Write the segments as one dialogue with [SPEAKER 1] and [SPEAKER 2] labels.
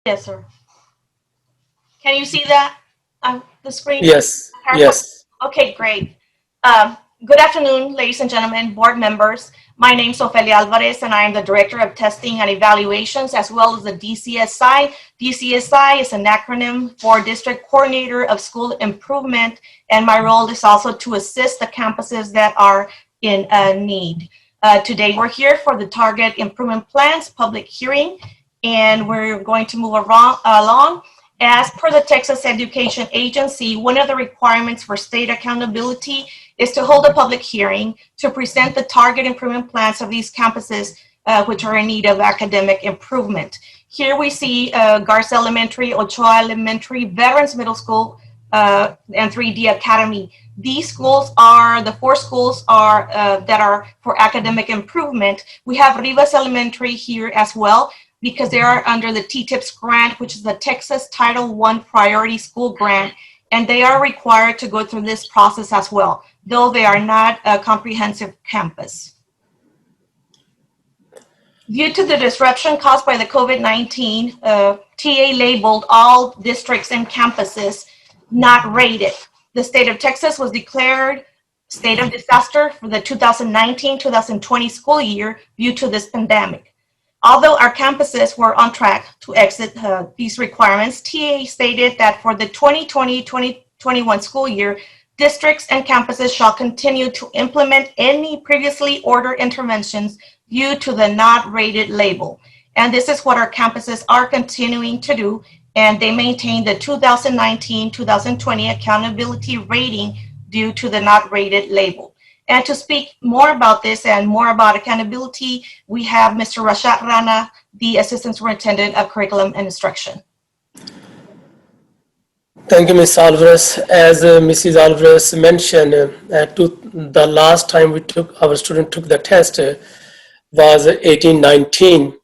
[SPEAKER 1] Yes, sir. Can you see that on the screen?
[SPEAKER 2] Yes,
[SPEAKER 1] PowerPoint?
[SPEAKER 2] yes.
[SPEAKER 1] Okay, great. Good afternoon, ladies and gentlemen, board members. My name is Ofelia Alvarez, and I am the Director of Testing and Evaluations, as well as the DCSI. DCSI is an acronym for District Coordinator of School Improvement, and my role is also to assist the campuses that are in need. Today, we're here for the Target Improvement Plans public hearing, and we're going to move along. As per the Texas Education Agency, one of the requirements for state accountability is to hold a public hearing to present the target improvement plans of these campuses which are in need of academic improvement. Here we see Garza Elementary, Ochoa Elementary, Veterans Middle School, and 3D Academy. These schools are, the four schools are that are for academic improvement. We have Rivas Elementary here as well, because they are under the TTIPS grant, which is the Texas Title I Priority School Grant, and they are required to go through this process as well, though they are not a comprehensive campus. Due to the disruption caused by the COVID-19, TA labeled all districts and campuses not rated. The state of Texas was declared state of disaster for the 2019-2020 school year due to this pandemic. Although our campuses were on track to exit these requirements, TA stated that for the 2020-2021 school year, districts and campuses shall continue to implement any previously ordered interventions due to the not rated label. And this is what our campuses are continuing to do, and they maintain the 2019-2020 accountability rating due to the not rated label. And to speak more about this and more about accountability, we have Mr. Rashad Rana, the Assistant Superintendent of Curriculum and Instruction.
[SPEAKER 2] Thank you, Ms. Alvarez. As Mrs. Alvarez mentioned, the last time our student took the test was 18-19,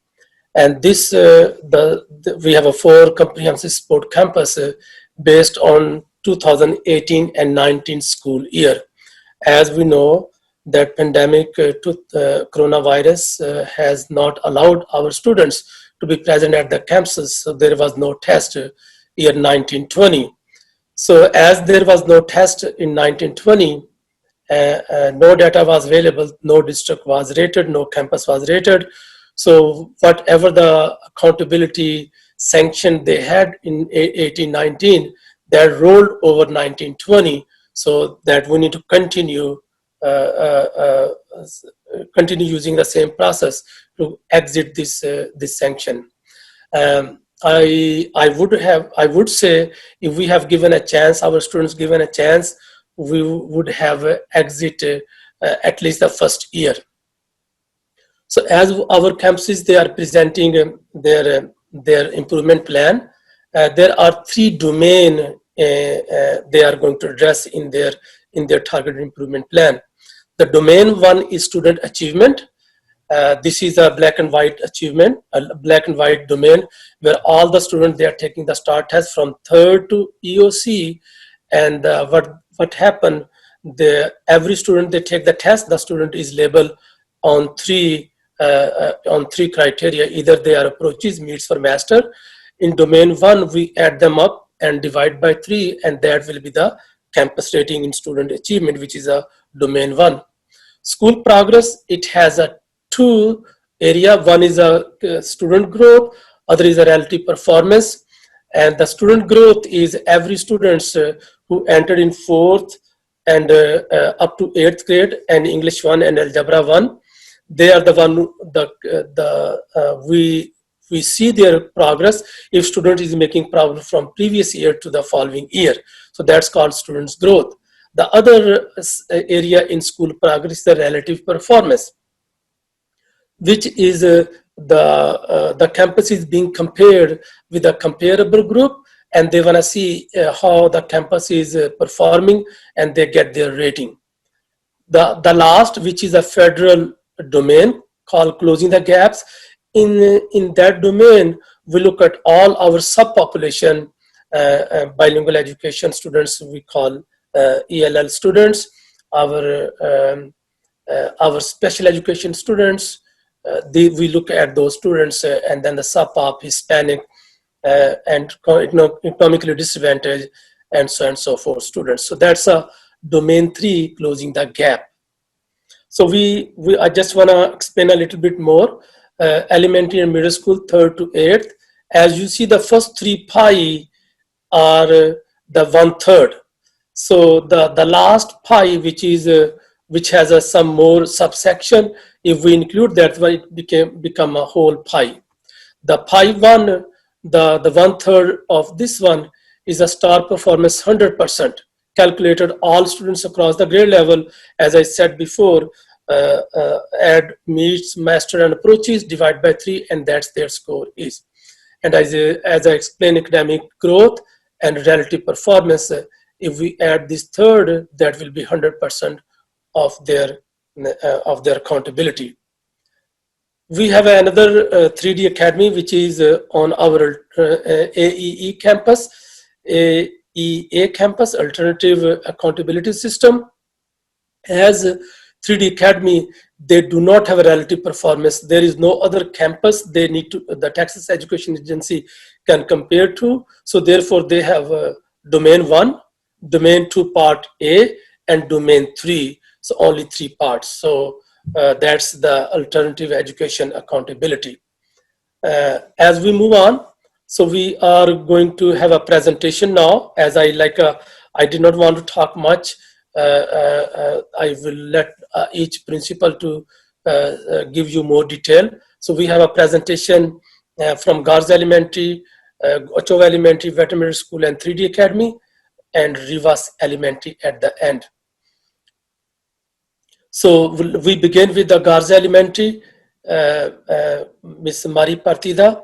[SPEAKER 2] and this we have a 4 comprehensive sport campus based on 2018 and 19 school year. As we know, that pandemic coronavirus has not allowed our students to be present at the campuses, so there was no test year 1920. So as there was no test in 1920, no data was available, no district was rated, no campus was rated. So whatever the accountability sanction they had in 18-19, that rolled over 1920. So that we need to continue using the same process to exit this sanction. I would say if we have given a chance, our students given a chance, we would have exited at least the first year. So as our campuses, they are presenting their improvement plan. There are 3 domains they are going to address in their targeted improvement plan. The domain 1 is student achievement. This is a black and white achievement, a black and white domain where all the students, they are taking the STAR test from 3rd to EOC. And what happened, every student they take the test, the student is labeled on 3 criteria. Either they are approaches, meets for master. In domain 1, we add them up and divide by 3, and that will be the campus rating in student achievement, which is a domain 1. School progress, it has a 2 area. One is a student growth, other is a relative performance. And the student growth is every students who entered in 4th and up to 8th grade and English 1 and Algebra 1. They are the one we see their progress if student is making progress from previous year to the following year. So that's called students growth. The other area in school progress is the relative performance, which is the campus is being compared with a comparable group, and they want to see how the campus is performing, and they get their rating. The last, which is a federal domain called closing the gaps. In that domain, we look at all our subpopulation bilingual education students, we call ELL students, our special education students. We look at those students, and then the sub-pop, Hispanic, and economically disadvantaged, and so on and so forth students. So that's a domain 3, closing the gap. So I just want to explain a little bit more. Elementary and middle school, 3rd to 8th. As you see, the first 3 pie are the 1/3. So the last pie, which has some more subsection, if we include that one, it become a whole pie. The pie 1, the 1/3 of this one is a star performance 100%, calculated all students across the grade level. As I said before, add meets, master, and approaches, divide by 3, and that's their score is. And as I explained, academic growth and relative performance, if we add this third, that will be 100% of their accountability. We have another 3D Academy, which is on our AEE campus, AEA campus, Alternative Accountability System. As 3D Academy, they do not have a relative performance. There is no other campus the Texas Education Agency can compare to. So therefore, they have domain 1, domain 2 part A, and domain 3. So only 3 parts. So that's the alternative education accountability. As we move on, so we are going to have a presentation now. As I did not want to talk much. I will let each principal to give you more detail. So we have a presentation from Garza Elementary, Ochoa Elementary, Veterinary School, and 3D Academy, and Rivas Elementary at the end. So we begin with the Garza Elementary, Ms. Mari Partida.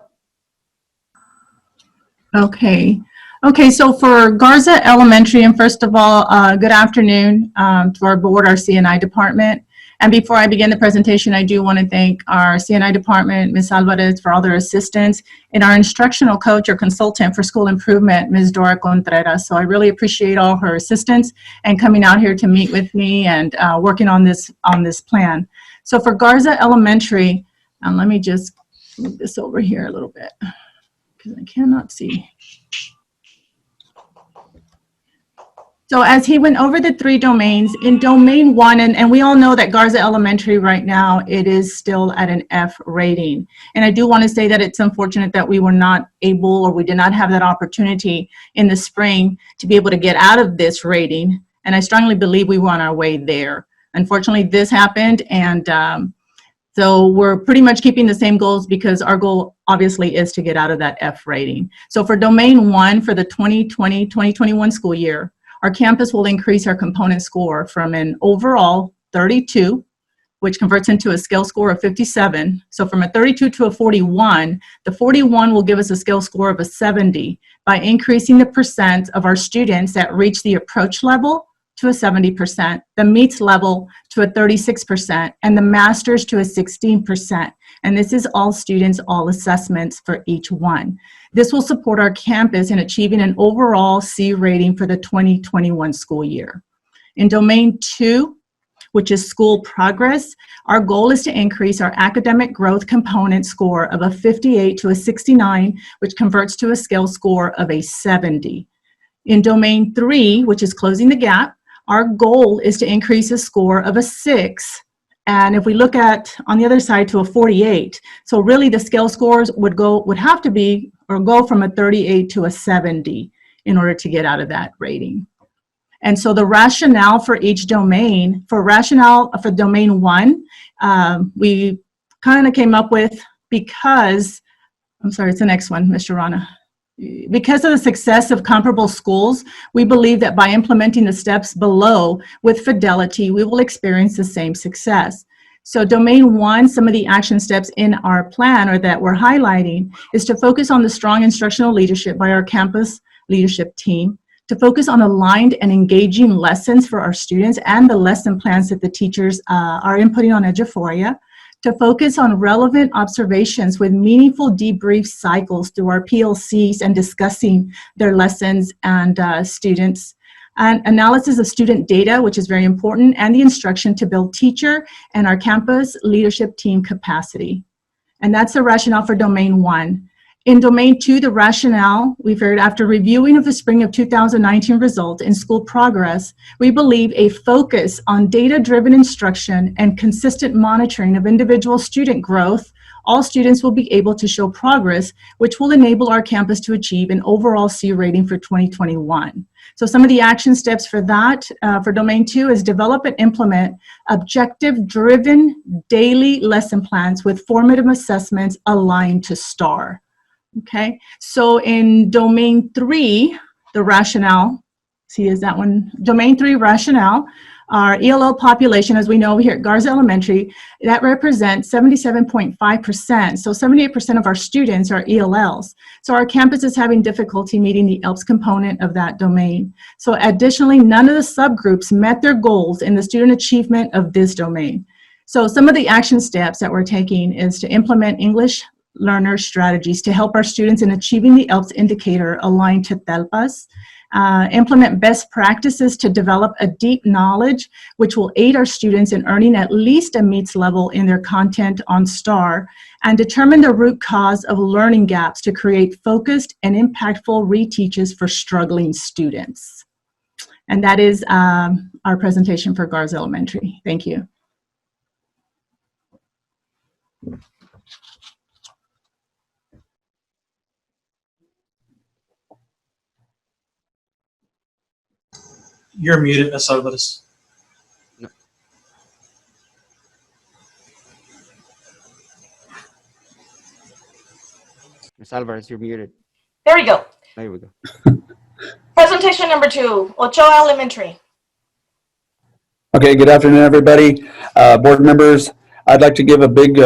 [SPEAKER 3] Okay, so for Garza Elementary, and first of all, good afternoon to our board, our CNI department. And before I begin the presentation, I do want to thank our CNI department, Ms. Alvarez, for all their assistance, and our instructional coach or consultant for school improvement, Ms. Dora Contreras. So I really appreciate all her assistance and coming out here to meet with me and working on this plan. So for Garza Elementary, and let me just move this over here a little bit because I cannot see. So as he went over the 3 domains, in domain 1, and we all know that Garza Elementary right now, it is still at an F rating. And I do want to say that it's unfortunate that we were not able, or we did not have that opportunity in the spring to be able to get out of this rating. And I strongly believe we were on our way there. Unfortunately, this happened, and so we're pretty much keeping the same goals because our goal obviously is to get out of that F rating. So for domain 1 for the 2020-2021 school year, our campus will increase our component score from an overall 32, which converts into a scale score of 57. So from a 32 to a 41, the 41 will give us a scale score of a 70 by increasing the percent of our students that reach the approach level to a 70%, the meets level to a 36%, and the masters to a 16%. And this is all students, all assessments for each one. This will support our campus in achieving an overall C rating for the 2021 school year. In domain 2, which is school progress, our goal is to increase our academic growth component score of a 58 to a 69, which converts to a scale score of a 70. In domain 3, which is closing the gap, our goal is to increase a score of a 6. And if we look at on the other side to a 48, so really the scale scores would have to be or go from a 38 to a 70 in order to get out of that rating. And so the rationale for each domain, for domain 1, we kind of came up with because, I'm sorry, it's the next one, Mr. Rana. Because of the success of comparable schools, we believe that by implementing the steps below with fidelity, we will experience the same success. So domain 1, some of the action steps in our plan or that we're highlighting is to focus on the strong instructional leadership by our campus leadership team, to focus on aligned and engaging lessons for our students and the lesson plans that the teachers are inputting on Eduphoria, to focus on relevant observations with meaningful debrief cycles through our PLCs and discussing their lessons and students, and analysis of student data, which is very important, and the instruction to build teacher and our campus leadership team capacity. And that's the rationale for domain 1. In domain 2, the rationale, we figured after reviewing of the spring of 2019 results in school progress, we believe a focus on data-driven instruction and consistent monitoring of individual student growth, all students will be able to show progress, which will enable our campus to achieve an overall C rating for 2021. So some of the action steps for that, for domain 2, is develop and implement objective-driven daily lesson plans with formative assessments aligned to STAR. Okay, so in domain 3, the rationale, see, is that one? Domain 3 rationale, our ELL population, as we know here at Garza Elementary, that represents 77.5%. So 78% of our students are ELLs. So our campus is having difficulty meeting the ELPS component of that domain. So additionally, none of the subgroups met their goals in the student achievement of this domain. So some of the action steps that we're taking is to implement English learner strategies to help our students in achieving the ELPS indicator aligned to TTIPS, implement best practices to develop a deep knowledge which will aid our students in earning at least a meets level in their content on STAR, and determine the root cause of learning gaps to create focused and impactful reteaches for struggling students. And that is our presentation for Garza Elementary. Thank you.
[SPEAKER 4] You're muted, Ms. Alvarez.
[SPEAKER 5] No. Ms. Alvarez, you're muted.
[SPEAKER 1] There we go.
[SPEAKER 5] There we go.
[SPEAKER 1] Presentation number 2, Ochoa Elementary.
[SPEAKER 6] Okay, good afternoon, everybody. Board members, I'd like to give a big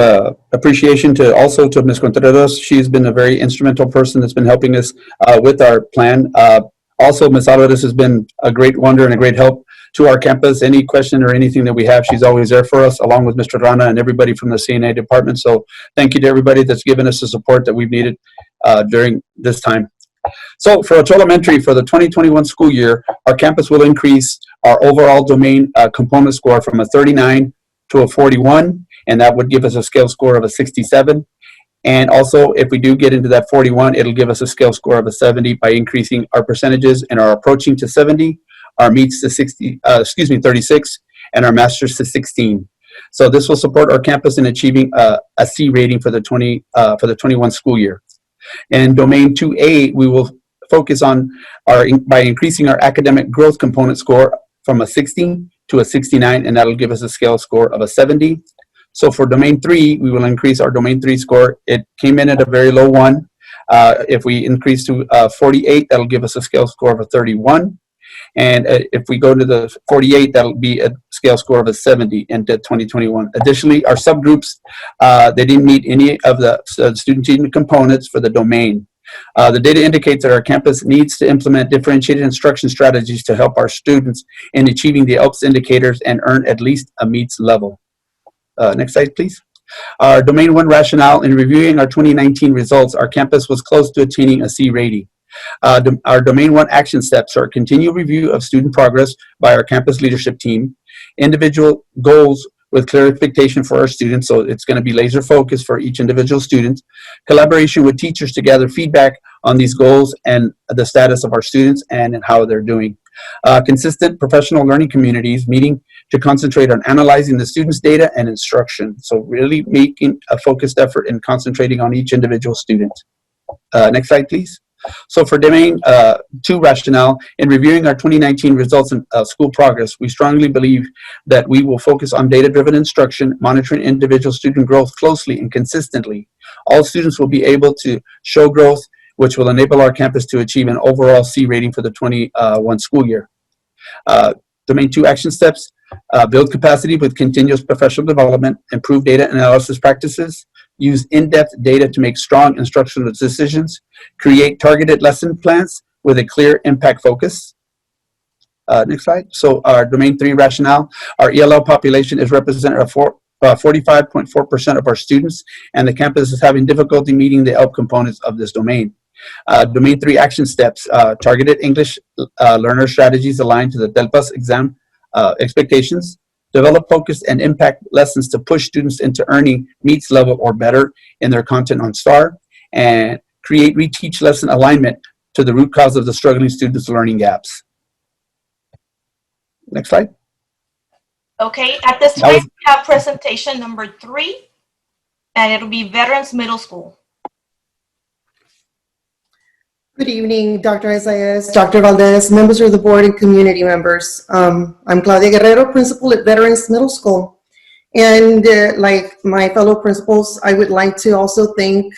[SPEAKER 6] appreciation also to Ms. Contreras. She's been a very instrumental person that's been helping us with our plan. Also, Ms. Alvarez has been a great wonder and a great help to our campus. Any question or anything that we have, she's always there for us, along with Mr. Rana and everybody from the CNA department. So thank you to everybody that's given us the support that we've needed during this time. So for Ochoa Elementary, for the 2021 school year, our campus will increase our overall domain component score from a 39 to a 41, and that would give us a scale score of a 67. And also, if we do get into that 41, it'll give us a scale score of a 70 by increasing our percentages and our approaching to 70, our meets to 36, and our masters to 16. So this will support our campus in achieving a C rating for the 21 school year. In domain 2A, we will focus on by increasing our academic growth component score from a 60 to a 69, and that'll give us a scale score of a 70. So for domain 3, we will increase our domain 3 score. It came in at a very low 1. If we increase to 48, that'll give us a scale score of a 31. And if we go to the 48, that'll be a scale score of a 70 in 2021. Additionally, our subgroups, they didn't meet any of the student achievement components for the domain. The data indicates that our campus needs to implement differentiated instruction strategies to help our students in achieving the ELPS indicators and earn at least a meets level. Next slide, please. Our domain 1 rationale: in reviewing our 2019 results, our campus was close to attaining a C rating. Our domain 1 action steps are continued review of student progress by our campus leadership team, individual goals with clear expectation for our students, so it's going to be laser focused for each individual student, collaboration with teachers to gather feedback on these goals and the status of our students and how they're doing. Consistent professional learning communities meeting to concentrate on analyzing the students' data and instruction. So really making a focused effort in concentrating on each individual student. Next slide, please. So for domain 2 rationale, in reviewing our 2019 results in school progress, we strongly believe that we will focus on data-driven instruction, monitoring individual student growth closely and consistently. All students will be able to show growth, which will enable our campus to achieve an overall C rating for the 21 school year. Domain 2 action steps: build capacity with continuous professional development, improve data analysis practices, use in-depth data to make strong instructional decisions, create targeted lesson plans with a clear impact focus. Next slide. So our domain 3 rationale: our ELL population is represented at 45.4% of our students, and the campus is having difficulty meeting the ELP components of this domain. Domain 3 action steps: targeted English learner strategies aligned to the TTIPS exam expectations, develop focused and impact lessons to push students into earning meets level or better in their content on STAR, and create reteach lesson alignment to the root cause of the struggling students' learning gaps. Next slide.
[SPEAKER 1] Okay, at this time, we have presentation number 3, and it'll be Veterans Middle School.
[SPEAKER 7] Good evening, Dr. Isaias, Dr. Valdez, members of the board and community members. I'm Claudia Guerrero, principal at Veterans Middle School. And like my fellow principals, I would like to also thank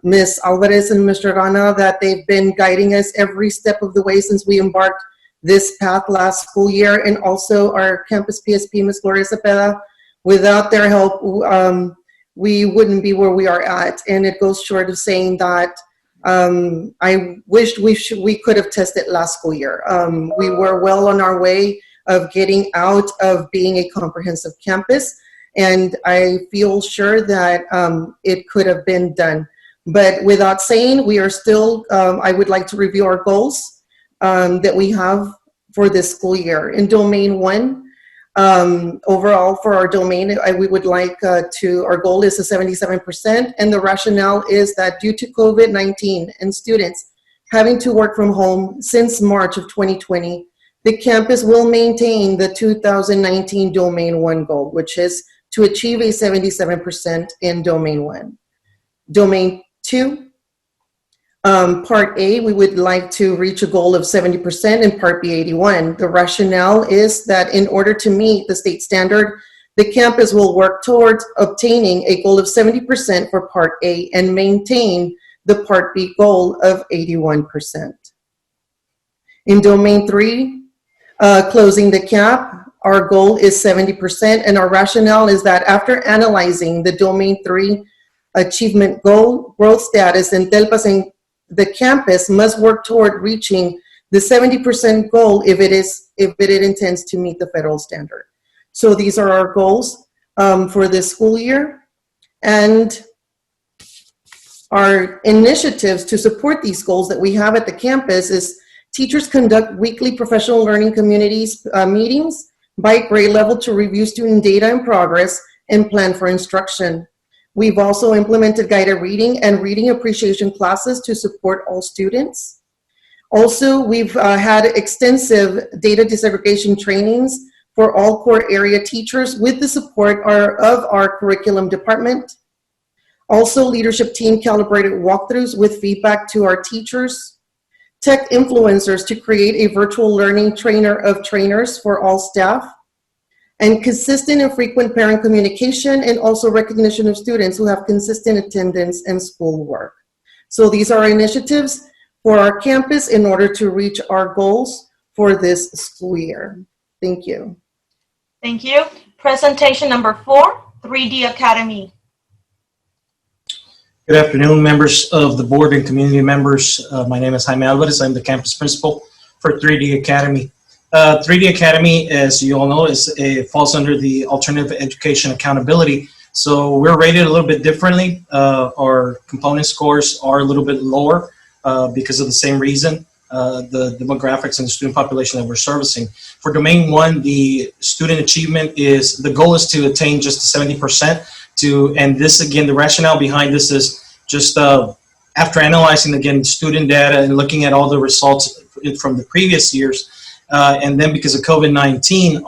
[SPEAKER 7] Ms. Alvarez and Mr. Rana that they've been guiding us every step of the way since we embarked this path last school year, and also our campus PSP, Ms. Gloria Cepeda. Without their help, we wouldn't be where we are at. And it goes short of saying that I wished we could have tested last school year. We were well on our way of getting out of being a comprehensive campus, and I feel sure that it could have been done. But without saying, we are still, I would like to review our goals that we have for this school year. In Domain 1, overall for our domain, we would like our goal is a 77%, and the rationale is that due to COVID-19 and students having to work from home since March of 2020, the campus will maintain the 2019 Domain 1 goal, which is to achieve a 77% in Domain 1. Domain 2, Part A, we would like to reach a goal of 70%, in Part B, 81. The rationale is that in order to meet the state standard, the campus will work towards obtaining a goal of 70% for Part A and maintain the Part B goal of 81%. In Domain 3, closing the gap, our goal is 70%, and our rationale is that after analyzing the Domain 3 achievement goal, growth status, and TELPAS, and the campus must work toward reaching the 70% goal if it intends to meet the federal standard. So these are our goals for this school year, and our initiatives to support these goals that we have at the campus is teachers conduct weekly professional learning communities meetings by grade level to review student data and progress and plan for instruction. We've also implemented guided reading and reading appreciation classes to support all students. Also, we've had extensive data disaggregation trainings for all core area teachers with the support of our curriculum department. Also, leadership team calibrated walkthroughs with feedback to our teachers. Tech influencers to create a virtual learning trainer of trainers for all staff. And consistent and frequent parent communication, and also recognition of students who have consistent attendance and schoolwork. So these are our initiatives for our campus in order to reach our goals for this school year. Thank you.
[SPEAKER 1] Thank you. Presentation number 4, 3D Academy.
[SPEAKER 4] Good afternoon, members of the board and community members. My name is Jaime Alvarez. I'm the campus principal for 3D Academy. 3D Academy, as you all know, falls under the Alternative Education Accountability. So we're rated a little bit differently. Our component scores are a little bit lower because of the same reason, the demographics and the student population that we're servicing. For Domain 1, the student achievement the goal is to attain just 70%. And this, again, the rationale behind this is just after analyzing, again, student data and looking at all the results from the previous years, and then because of COVID-19,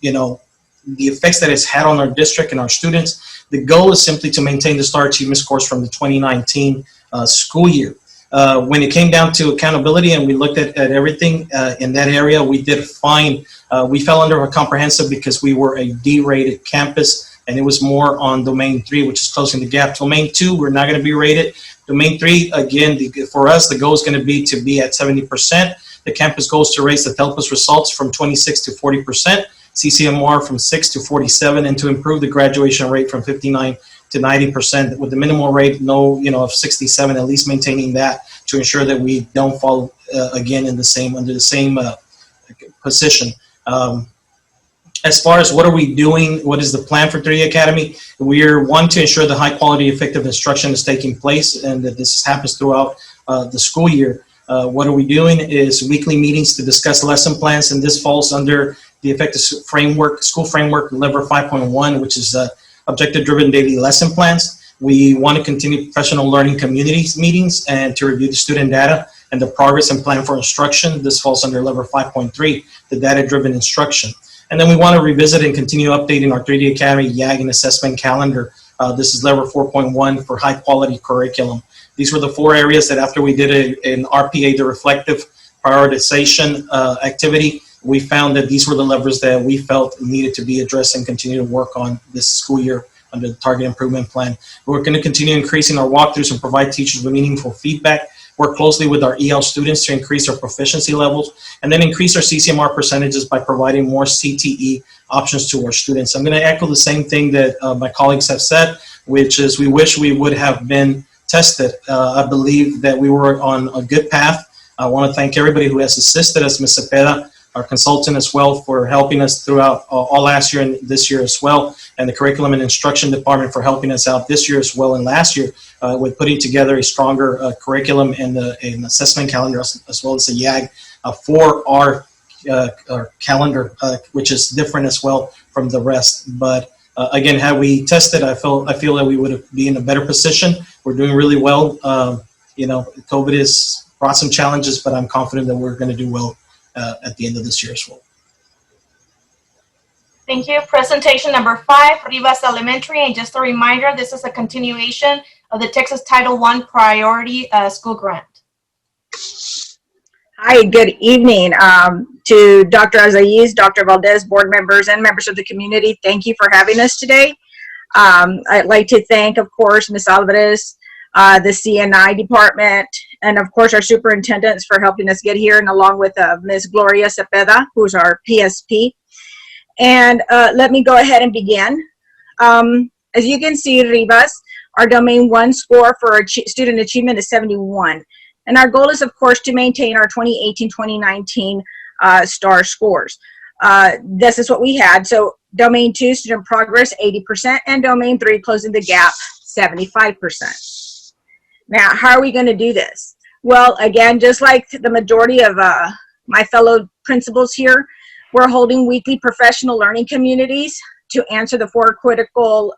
[SPEAKER 4] the effects that it's had on our district and our students, the goal is simply to maintain the STAR achievement scores from the 2019 school year. When it came down to accountability and we looked at everything in that area, we did find we fell under a comprehensive because we were a D-rated campus, and it was more on Domain 3, which is closing the gap. Domain 2, we're not going to be rated. Domain 3, again, for us, the goal is going to be at 70%. The campus goes to raise the TELPAS results from 26 to 40%, CCMR from 6 to 47, and to improve the graduation rate from 59 to 90%, with the minimal rate of 67, at least maintaining that to ensure that we don't fall again under the same position. As far as what are we doing, what is the plan for 3D Academy? We're one to ensure the high quality, effective instruction is taking place and that this happens throughout the school year. What are we doing is weekly meetings to discuss lesson plans, and this falls under the effective framework, school framework, lever 5.1, which is objective-driven daily lesson plans. We want to continue professional learning communities meetings and to review the student data and the progress and plan for instruction. This falls under level 5.3, the data-driven instruction. And then we want to revisit and continue updating our 3D Academy YAG and assessment calendar. This is level 4.1 for high-quality curriculum. These were the 4 areas that after we did an RPA, the reflective prioritization activity, we found that these were the levers that we felt needed to be addressed and continue to work on this school year under the target improvement plan. We're going to continue increasing our walkthroughs and provide teachers with meaningful feedback, work closely with our EL students to increase their proficiency levels, and then increase our CCMR percentages by providing more CTE options to our students. I'm going to echo the same thing that my colleagues have said, which is we wish we would have been tested. I believe that we were on a good path. I want to thank everybody who has assisted us, Ms. Cepeda, our consultant as well, for helping us throughout all last year and this year as well, and the curriculum and instruction department for helping us out this year as well and last year with putting together a stronger curriculum and an assessment calendar as well as a YAG for our calendar, which is different as well from the rest. But again, had we tested, I feel that we would be in a better position. We're doing really well. You know, COVID has brought some challenges, but I'm confident that we're going to do well at the end of this year as well.
[SPEAKER 1] Thank you. Presentation number 5, Rivas Elementary. And just a reminder, this is a continuation of the Texas Title I Priority School Grant.
[SPEAKER 8] Hi, good evening to Dr. Azaiz, Dr. Valdez, board members, and members of the community. Thank you for having us today. I'd like to thank, of course, Ms. Alvarez, the CNI department, and of course our superintendents for helping us get here, and along with Ms. Gloria Cepeda, who's our PSP. And let me go ahead and begin. As you can see, Rivas, our domain 1 score for our student achievement is 71. And our goal is, of course, to maintain our 2018-2019 STAR scores. This is what we had. So domain 2, student progress, 80%, and domain 3, closing the gap, 75%. Now, how are we going to do this? Well, again, just like the majority of my fellow principals here, we're holding weekly professional learning communities to answer the 4 critical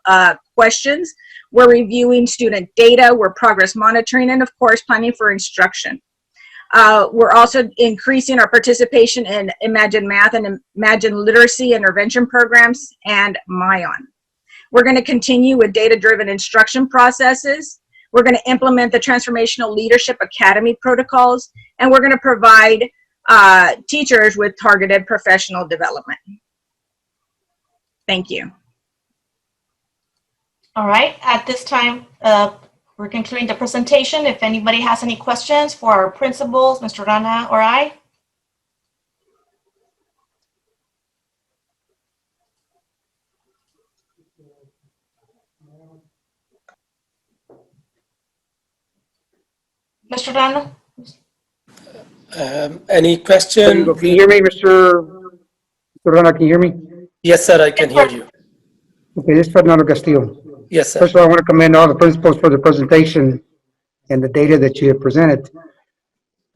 [SPEAKER 8] questions. We're reviewing student data, we're progress monitoring, and of course, planning for instruction. We're also increasing our participation in Imagine Math and Imagine Literacy intervention programs and MION. We're going to continue with data-driven instruction processes. We're going to implement the Transformational Leadership Academy protocols, and we're going to provide teachers with targeted professional development. Thank you.
[SPEAKER 1] All right, at this time, we're concluding the presentation. If anybody has any questions for our principals, Mr. Rana or I. Mr. Rana?
[SPEAKER 2] Any question?
[SPEAKER 9] Can you hear me, Mr. Rana? Can you hear me?
[SPEAKER 2] Yes, sir, I can hear you.
[SPEAKER 9] Okay, this is Fernando Castillo.
[SPEAKER 2] Yes, sir.
[SPEAKER 9] First of all, I want to commend all the principals for the presentation and the data that you have presented.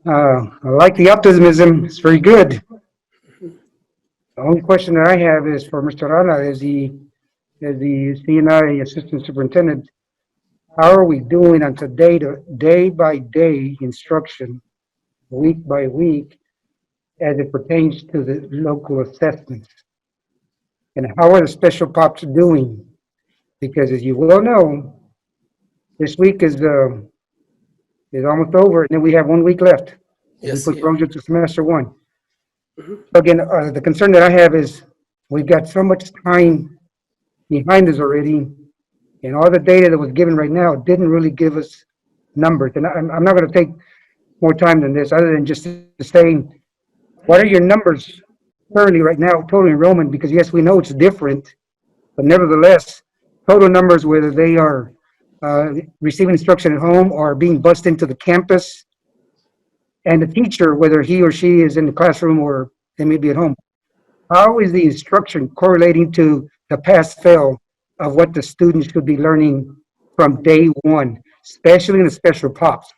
[SPEAKER 9] I like the optimism. It's very good. The only question that I have is for Mr. Rana, as the CNI Assistant Superintendent. How are we doing on day by day instruction, week by week, as it pertains to the local assessments? And how are the special pops doing? Because as you well know, this week is almost over, and then we have 1 week left.
[SPEAKER 2] Yes,
[SPEAKER 9] We put
[SPEAKER 2] yeah.
[SPEAKER 9] closure to semester 1. Again, the concern that I have is we've got so much time behind us already, and all the data that was given right now didn't really give us numbers. And I'm not going to take more time than this, other than just to say, what are your numbers currently right now, total enrollment? Because yes, we know it's different, but nevertheless, total numbers, whether they are receiving instruction at home or being bused into the campus, and the teacher, whether he or she is in the classroom or they may be at home. How is the instruction correlating to the pass-fail of what the students should be learning from day 1, especially in the special pops?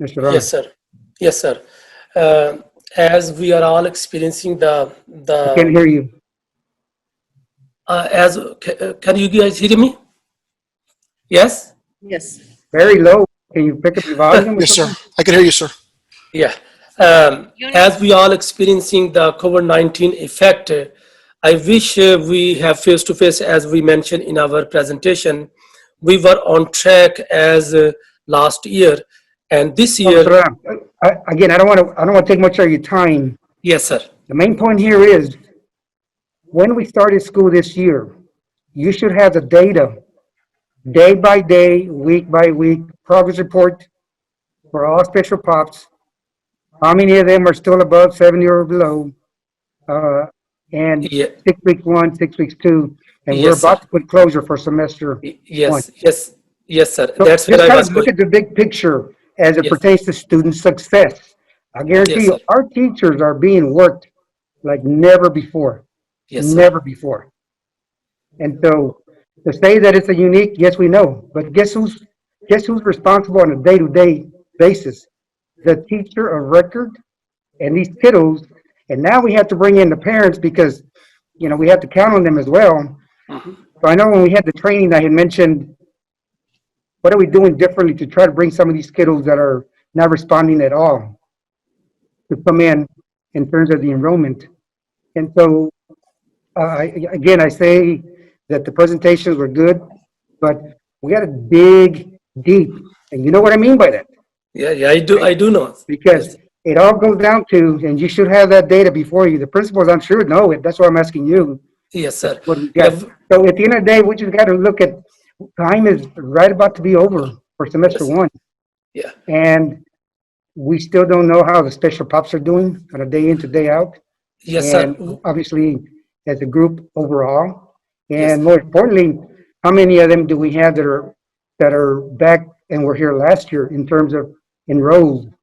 [SPEAKER 9] Mr. Rana.
[SPEAKER 2] Yes, sir. Yes, sir. As we are all experiencing
[SPEAKER 9] I can't hear you.
[SPEAKER 2] can you guys hear me? Yes?
[SPEAKER 3] Yes.
[SPEAKER 9] Very low. Can you pick up your volume or
[SPEAKER 10] Yes, sir.
[SPEAKER 9] something?
[SPEAKER 10] I can hear you, sir.
[SPEAKER 2] Yeah. As we all experiencing the COVID-19 effect, I wish we have face-to-face, as we mentioned in our presentation. We were on track as last year, and this
[SPEAKER 9] Oh,
[SPEAKER 2] year,
[SPEAKER 9] slow down. Again, I don't want to take much of your time.
[SPEAKER 2] yes, sir.
[SPEAKER 9] The main point here is, when we started school this year, you should have the data, day by day, week by week, progress report for all special pops. How many of them are still above 70 or below? And
[SPEAKER 2] Yeah,
[SPEAKER 9] 6 weeks 1, 6 weeks 2, and we're
[SPEAKER 2] yes, sir.
[SPEAKER 9] about to put closure for semester 1.
[SPEAKER 2] Yes, sir.
[SPEAKER 9] So
[SPEAKER 2] That's where
[SPEAKER 9] just
[SPEAKER 2] I
[SPEAKER 9] kind
[SPEAKER 2] was
[SPEAKER 9] of look
[SPEAKER 2] going.
[SPEAKER 9] at the big picture as it
[SPEAKER 2] Yes,
[SPEAKER 9] pertains to student success. I guarantee
[SPEAKER 2] yes,
[SPEAKER 9] you,
[SPEAKER 2] sir.
[SPEAKER 9] our teachers are being worked like never before,
[SPEAKER 2] Yes, sir.
[SPEAKER 9] never before. And so to say that it's a unique, yes, we know, but guess who's responsible on a day-to-day basis? The teacher of record and these kiddos. And now we have to bring in the parents because, we have to count on them as well.
[SPEAKER 2] Mhm.
[SPEAKER 9] So I know when we had the training, I had mentioned, what are we doing differently to try to bring some of these kiddos that are not responding at all to come in terms of the enrollment? And so, again, I say that the presentations were good, but we got to dig deep. And you know what I mean by that,
[SPEAKER 2] Yeah, I do know.
[SPEAKER 9] because
[SPEAKER 2] Yes,
[SPEAKER 9] it all goes down to, and you should have that data before you. The principals, I'm sure, know it. That's why I'm asking you
[SPEAKER 2] yes, sir.
[SPEAKER 9] what we
[SPEAKER 2] Yeah,
[SPEAKER 9] got. So at the end of the day, we just got to look at, time is right about to be over for semester
[SPEAKER 2] yes,
[SPEAKER 9] 1.
[SPEAKER 2] yeah,
[SPEAKER 9] And we still don't know how the special pops are doing on a day in to day out.
[SPEAKER 2] yes, sir.
[SPEAKER 9] And obviously, as a group overall.
[SPEAKER 2] Yes,
[SPEAKER 9] And more importantly, how many of them do we have that are back and were here last year in terms of enrolled?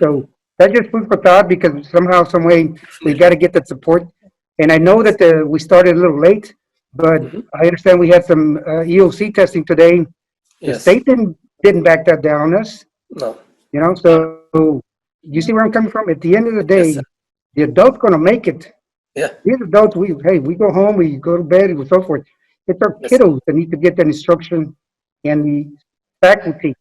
[SPEAKER 9] So that's just food for thought, because somehow, some way, we got to get that support. And I know that we started a little late, but
[SPEAKER 2] Mhm.
[SPEAKER 9] I understand we had some EOC testing today. The
[SPEAKER 2] Yes,
[SPEAKER 9] state didn't back that down on us,
[SPEAKER 2] no,
[SPEAKER 9] so you see where I'm coming from? At the end of the
[SPEAKER 2] yes, sir.
[SPEAKER 9] day, the adult's gonna make it.
[SPEAKER 2] Yeah,
[SPEAKER 9] These adults, we go home, we go to bed, and so forth. It's our
[SPEAKER 2] yes,
[SPEAKER 9] kiddos that need to get that instruction, and the faculty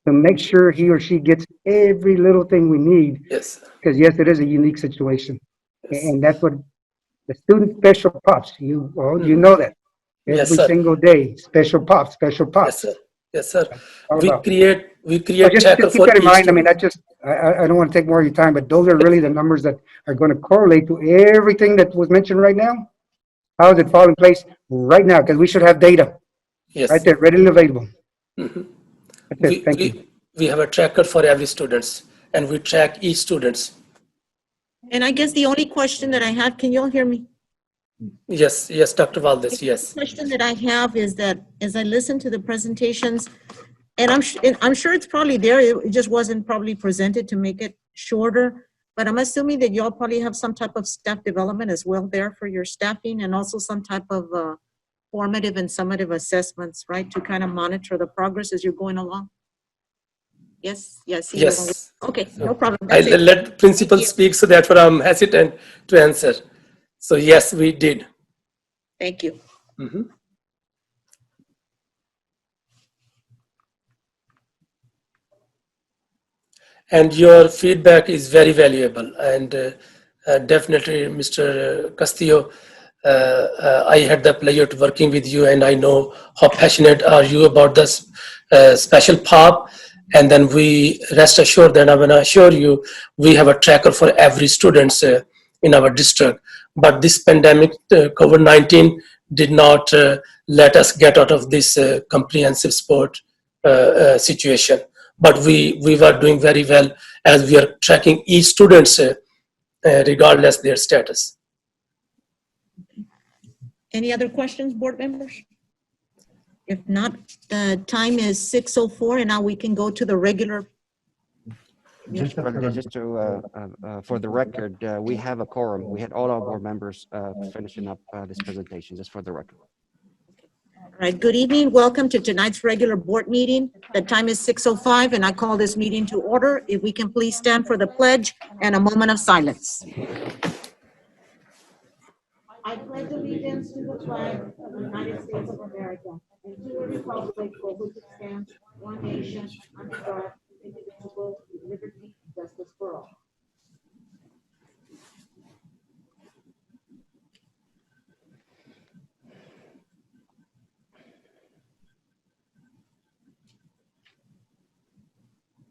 [SPEAKER 9] to make sure he or she gets every little thing we need,
[SPEAKER 2] yes,
[SPEAKER 9] because yes, it is a unique situation.
[SPEAKER 2] yes.
[SPEAKER 9] And that's what the student special pops, you
[SPEAKER 2] Mhm.
[SPEAKER 9] know that.
[SPEAKER 2] Yes,
[SPEAKER 9] Every
[SPEAKER 2] sir.
[SPEAKER 9] single day, special pops, special
[SPEAKER 2] Yes,
[SPEAKER 9] pops.
[SPEAKER 2] sir. Yes, sir.
[SPEAKER 9] All
[SPEAKER 2] We
[SPEAKER 9] about.
[SPEAKER 2] create
[SPEAKER 9] So
[SPEAKER 2] tracker
[SPEAKER 9] just keep
[SPEAKER 2] for
[SPEAKER 9] that in
[SPEAKER 2] each
[SPEAKER 9] mind. I mean,
[SPEAKER 2] student.
[SPEAKER 9] I don't want to take more of your time, but those are really the numbers that are going to correlate to everything that was mentioned right now. How does it fall in place right now? Because we should have data right
[SPEAKER 2] Yes.
[SPEAKER 9] there, readily available.
[SPEAKER 2] Mhm.
[SPEAKER 9] That's it. Thank you.
[SPEAKER 2] We have a tracker for every students, and we track each students.
[SPEAKER 11] And I guess the only question that I have, can you all hear me?
[SPEAKER 2] Yes, yes, Dr. Valdez,
[SPEAKER 11] The
[SPEAKER 2] yes.
[SPEAKER 11] question that I have is that as I listen to the presentations, and I'm sure it's probably there, it just wasn't probably presented to make it shorter, but I'm assuming that y'all probably have some type of staff development as well there for your staffing, and also some type of formative and summative assessments, right? To kind of monitor the progress as you're going along. Yes, yes.
[SPEAKER 2] Yes.
[SPEAKER 11] Okay, no problem.
[SPEAKER 2] I
[SPEAKER 11] That's it.
[SPEAKER 2] let principal
[SPEAKER 11] Thank you.
[SPEAKER 2] speak, so that's what I'm hesitant to answer. So yes, we did.
[SPEAKER 11] Thank you.
[SPEAKER 2] Mhm. And your feedback is very valuable, and definitely, Mr. Castillo, I had the pleasure to working with you, and I know how passionate are you about this special POP. And then we rest assured that I'm going to assure you, we have a tracker for every student in our district. But this pandemic, COVID-19, did not let us get out of this comprehensive sport situation. But we were doing very well, as we are tracking each students regardless their status.
[SPEAKER 11] Any other questions, board members? If not, the time is 6:04, and now we can go to the regular.
[SPEAKER 5] Just to, for the record, we have a quorum. We had all our board members finishing up this presentation, just for the record.
[SPEAKER 11] All right, good evening. Welcome to tonight's regular board meeting. The time is 6:05, and I call this meeting to order. If we can please stand for the pledge and a moment of silence. I pledge pledge allegiance to the flag of the United States of America and to the republic for which it stands, one nation, under God, indivisible, with liberty and justice for all.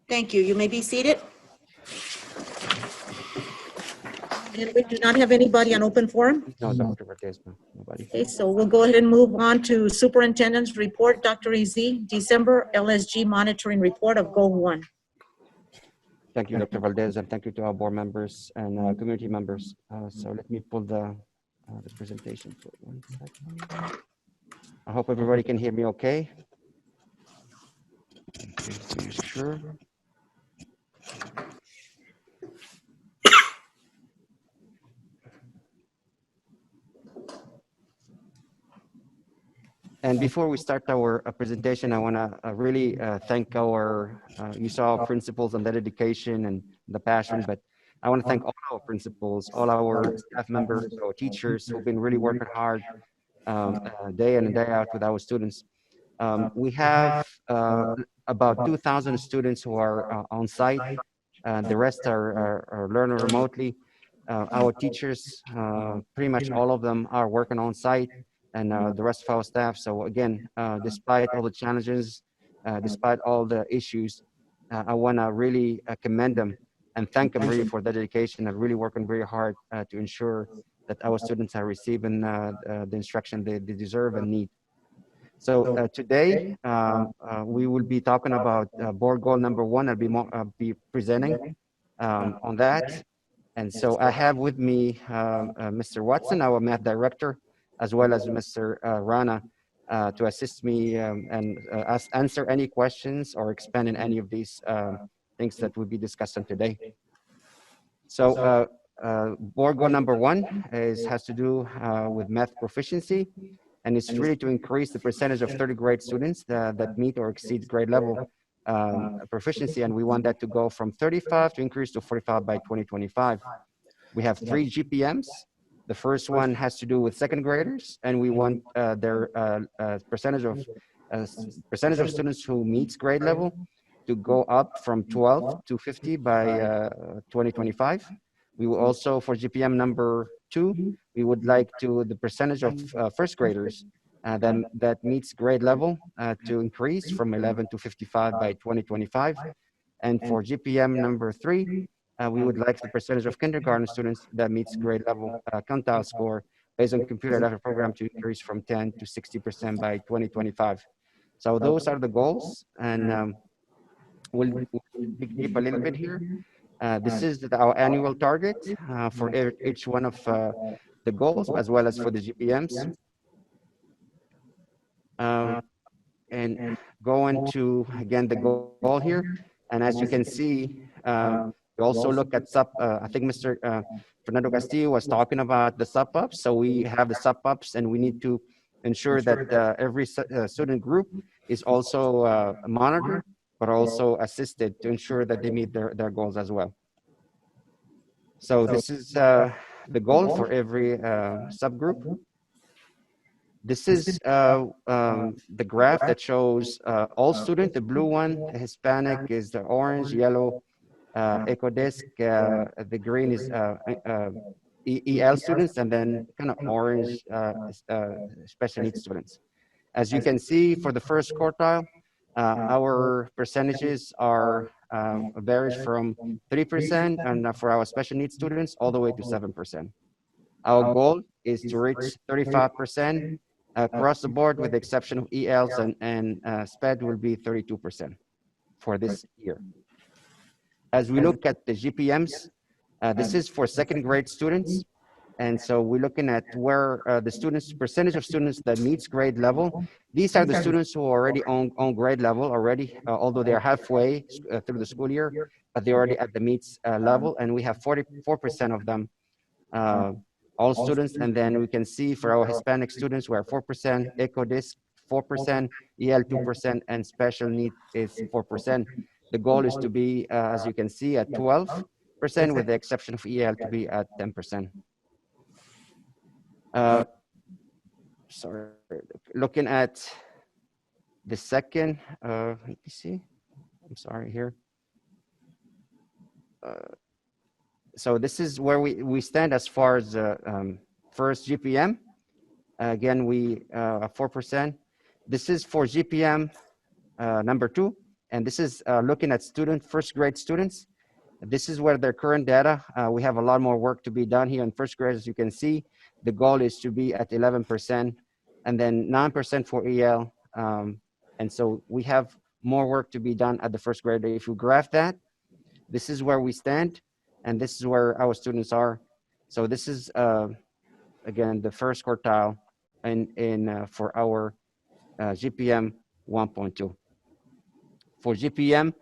[SPEAKER 11] Thank you. You may be seated. And we do not have anybody on open forum.
[SPEAKER 5] No, Dr. Valdez, no, nobody.
[SPEAKER 11] Okay, so we'll go ahead and move on to Superintendent's Report. Dr. EZ, December LSG Monitoring Report of Goal 1.
[SPEAKER 5] Thank you, Dr. Valdez, and thank you to our board members and community members. So let me pull the presentation for 1 second. I hope everybody can hear me okay. Okay, so sure. And before we start our presentation, I want to really thank our, you saw our principals and the dedication and the passion, but I want to thank all our principals, all our staff members, our teachers who've been really working hard day in and day out with our students. We have about 2,000 students who are on site. The rest are learning remotely. Our teachers, pretty much all of them are working on site, and the rest of our staff. So again, despite all the challenges, despite all the issues, I want to really commend them and thank them really for their dedication and really working very hard to ensure that our students are receiving the instruction they deserve and need. So today, we will be talking about board goal number 1. I'll be presenting on that. And so I have with me Mr. Watson, our math director, as well as Mr. Rana to assist me and answer any questions or expand in any of these things that we'll be discussing today. So board goal number 1 has to do with math proficiency, and it's really to increase the percentage of 30th grade students that meet or exceed grade level proficiency, and we want that to go from 35 to increase to 45 by 2025. We have 3 GPMs. The first one has to do with second graders, and we want their percentage of students who meets grade level to go up from 12 to 50 by 2025. We will also, for GPM number 2, we would like the percentage of first graders that meets grade level to increase from 11 to 55 by 2025. And for GPM number 3, we would like the percentage of kindergarten students that meets grade level quintile score based on computer level program to increase from 10 to 60% by 2025. So those are the goals, and we'll dig deep a little bit here. This is our annual target for each one of the goals, as well as for the GPMs. And going to, again, the goal here. And as you can see, we also look at I think Mr. Fernando Castillo was talking about the sub-ups. So we have the sub-ups, and we need to ensure that every student group is also monitored, but also assisted to ensure that they meet their goals as well. So this is the goal for every subgroup. This is the graph that shows all students. The blue one, the Hispanic, is the orange, yellow, ECODISC, the green is EL students, and then kind of orange special needs students. As you can see, for the first quartile, our percentages are varies from 3%, and for our special needs students, all the way to 7%. Our goal is to reach 35% across the board, with the exception of ELs and SPED will be 32% for this year. As we look at the GPMs, this is for second grade students. And so we're looking at where the percentage of students that meets grade level. These are the students who are already on grade level already, although they are halfway through the school year, but they're already at the meets level. And we have 44% of them, all students. And then we can see for our Hispanic students, we're 4%, ECODISC 4%, EL 2%, and special need is 4%. The goal is to be, as you can see, at 12%, with the exception of EL to be at 10%. sorry, looking at the second, let me see. I'm sorry here. So this is where we stand as far as first GPM. Again, we 4%. This is for GPM number 2, and this is looking at first grade students. This is where their current data. We have a lot more work to be done here in first grade. As you can see, the goal is to be at 11%, and then 9% for EL. And so we have more work to be done at the first grade. If you graph that, this is where we stand, and this is where our students are. So this is, again, the first quartile for our GPM 1.2. For GPM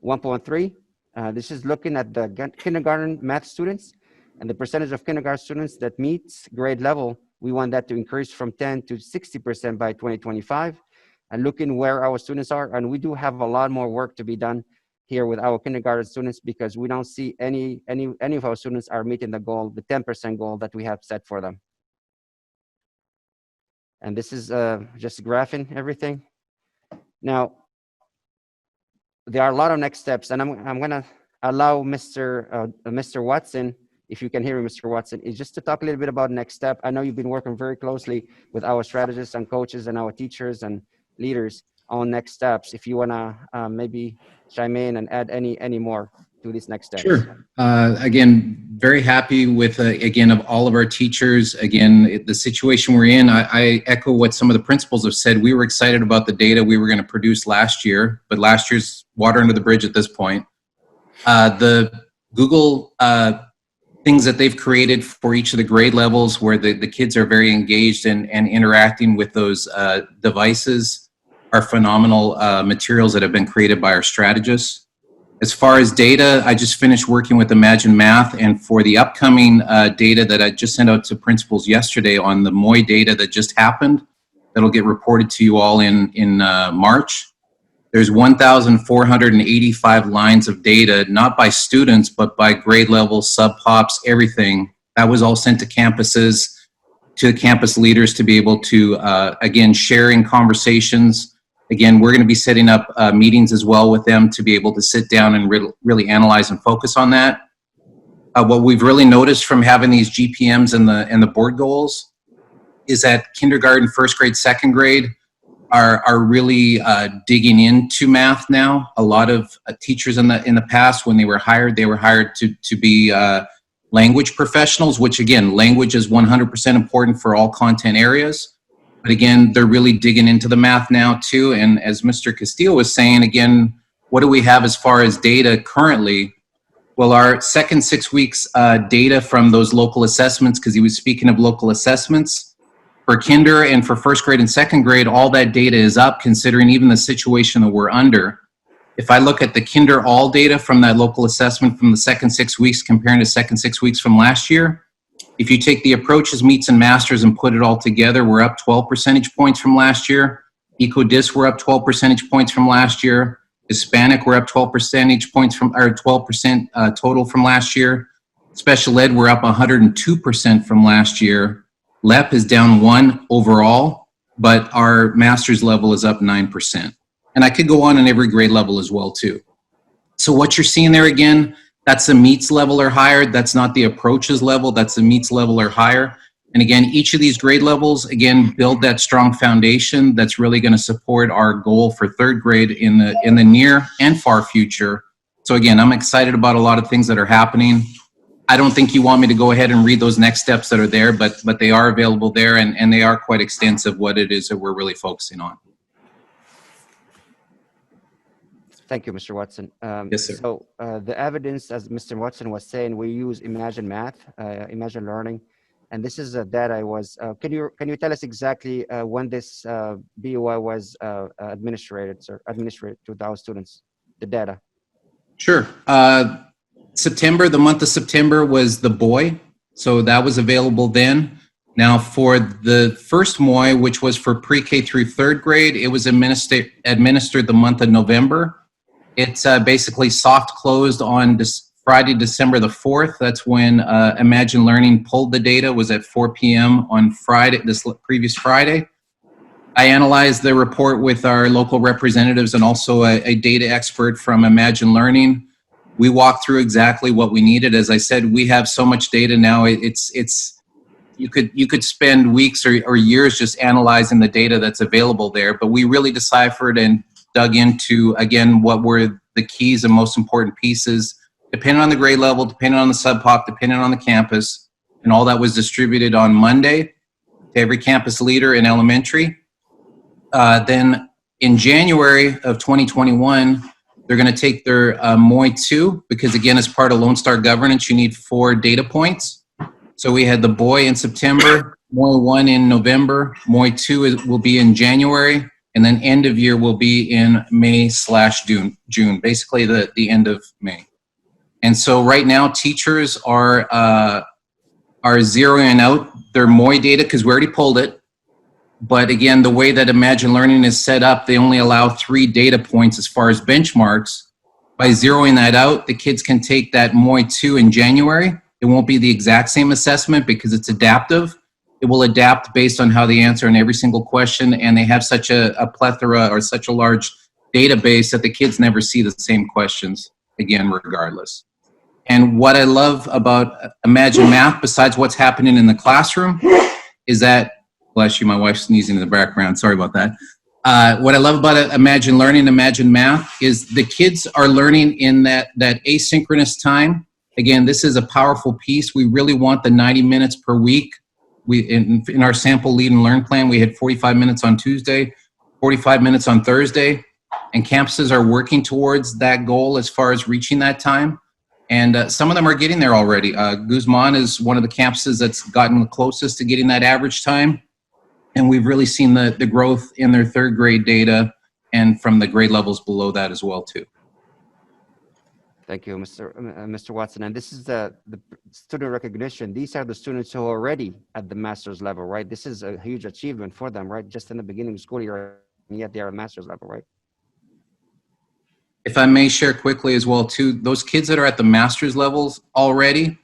[SPEAKER 5] 1.3, this is looking at the kindergarten math students, and the percentage of kindergarten students that meets grade level. We want that to increase from 10 to 60% by 2025, and looking where our students are. And we do have a lot more work to be done here with our kindergarten students, because we don't see any of our students are meeting the goal, the 10% goal that we have set for them. And this is just graphing everything. Now, there are a lot of next steps, and I'm gonna allow Mr. Watson, if you can hear me, Mr. Watson, is just to talk a little bit about next step. I know you've been working very closely with our strategists and coaches and our teachers and leaders on next steps. If you wanna maybe chime in and add any more to these next steps.
[SPEAKER 10] Sure. Again, very happy with, again, of all of our teachers. Again, the situation we're in, I echo what some of the principals have said. We were excited about the data we were going to produce last year, but last year's water under the bridge at this point. The Google things that they've created for each of the grade levels, where the kids are very engaged and interacting with those devices, are phenomenal materials that have been created by our strategists. As far as data, I just finished working with Imagine Math, and for the upcoming data that I just sent out to principals yesterday on the MOI data that just happened, that'll get reported to you all in March. There's 1,485 lines of data, not by students, but by grade level, sub-pops, everything. That was all sent to campuses, to the campus leaders to be able to, again, sharing conversations. Again, we're going to be setting up meetings as well with them to be able to sit down and really analyze and focus on that. What we've really noticed from having these GPMs and the board goals is that kindergarten, first grade, second grade are really digging into math now. A lot of teachers in the past, when they were hired to be language professionals, which again, language is 100% important for all content areas. But again, they're really digging into the math now too. And as Mr. Castillo was saying, again, what do we have as far as data currently? Well, our second 6 weeks data from those local assessments, because he was speaking of local assessments, for kinder and for first grade and second grade, all that data is up, considering even the situation that we're under. If I look at the kinder all data from that local assessment from the second 6 weeks comparing to second 6 weeks from last year, if you take the approaches, meets, and masters and put it all together, we're up 12 percentage points from last year. EcoDis, we're up 12 percentage points from last year. Hispanic, we're up 12 percentage points from, or 12% total from last year. Special ed, we're up 102% from last year. LEP is down 1 overall, but our master's level is up 9%. And I could go on in every grade level as well too. So what you're seeing there again, that's the meets level or higher. That's not the approaches level. That's the meets level or higher. And again, each of these grade levels, again, build that strong foundation that's really going to support our goal for third grade in the near and far future. So again, I'm excited about a lot of things that are happening. I don't think you want me to go ahead and read those next steps that are there, but they are available there, and they are quite extensive what it is that we're really focusing on.
[SPEAKER 5] Thank you, Mr. Watson.
[SPEAKER 10] Yes, sir.
[SPEAKER 5] So the evidence, as Mr. Watson was saying, we use Imagine Math, Imagine Learning, and this is data I was. Can you tell us exactly when this BOI was administered to our students, the data?
[SPEAKER 10] Sure. September, the month of September was the BOI, so that was available then. Now for the first MOI, which was for pre-K through third grade, it was administered the month of November. It's basically soft closed on this Friday, December the 4th. That's when Imagine Learning pulled the data, was at 4 p.m. on Friday, this previous Friday. I analyzed the report with our local representatives and also a data expert from Imagine Learning. We walked through exactly what we needed. As I said, we have so much data now. You could spend weeks or years just analyzing the data that's available there, but we really deciphered and dug into, again, what were the keys and most important pieces, depending on the grade level, depending on the sub-pop, depending on the campus, and all that was distributed on Monday to every campus leader in elementary. Then in January of 2021, they're going to take their MOI 2, because again, as part of Lone Star governance, you need 4 data points. So we had the BOI in September, MOI 1 in November, MOI 2 will be in January, and then end of year will be in May/June, basically the end of May. And so right now, teachers are zeroing out their MOI data because we already pulled it. But again, the way that Imagine Learning is set up, they only allow 3 data points as far as benchmarks. By zeroing that out, the kids can take that MOI 2 in January. It won't be the exact same assessment because it's adaptive. It will adapt based on how they answer in every single question, and they have such a plethora or such a large database that the kids never see the same questions, again, regardless. And what I love about Imagine Math, besides what's happening in the classroom, is that, bless you, my wife's sneezing in the background, sorry about that. What I love about Imagine Learning, Imagine Math, is the kids are learning in that asynchronous time. Again, this is a powerful piece. We really want the 90 minutes per week. In our sample lead and learn plan, we had 45 minutes on Tuesday, 45 minutes on Thursday, and campuses are working towards that goal as far as reaching that time. And some of them are getting there already. Guzman is one of the campuses that's gotten the closest to getting that average time. And we've really seen the growth in their 3rd grade data and from the grade levels below that as well too.
[SPEAKER 5] Thank you, Mr. Watson. And this is the student recognition. These are the students who are already at the master's level, right? This is a huge achievement for them, right? Just in the beginning of school year, and yet they are at master's level, right?
[SPEAKER 10] If I may share quickly as well too, those kids that are at the master's levels already,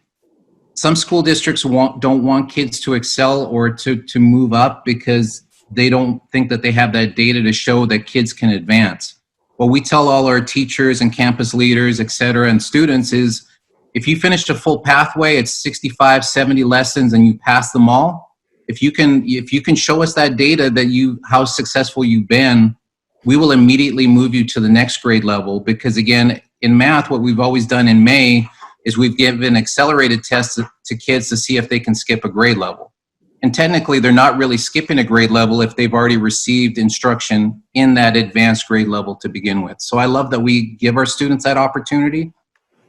[SPEAKER 10] some school districts don't want kids to excel or to move up because they don't think that they have that data to show that kids can advance. What we tell all our teachers and campus leaders, et cetera, and students is, if you finished a full pathway, it's 65, 70 lessons and you pass them all. If you can show us that data that how successful you've been, we will immediately move you to the next grade level, because again, in math, what we've always done in May is we've given accelerated tests to kids to see if they can skip a grade level. And technically, they're not really skipping a grade level if they've already received instruction in that advanced grade level to begin with. So I love that we give our students that opportunity.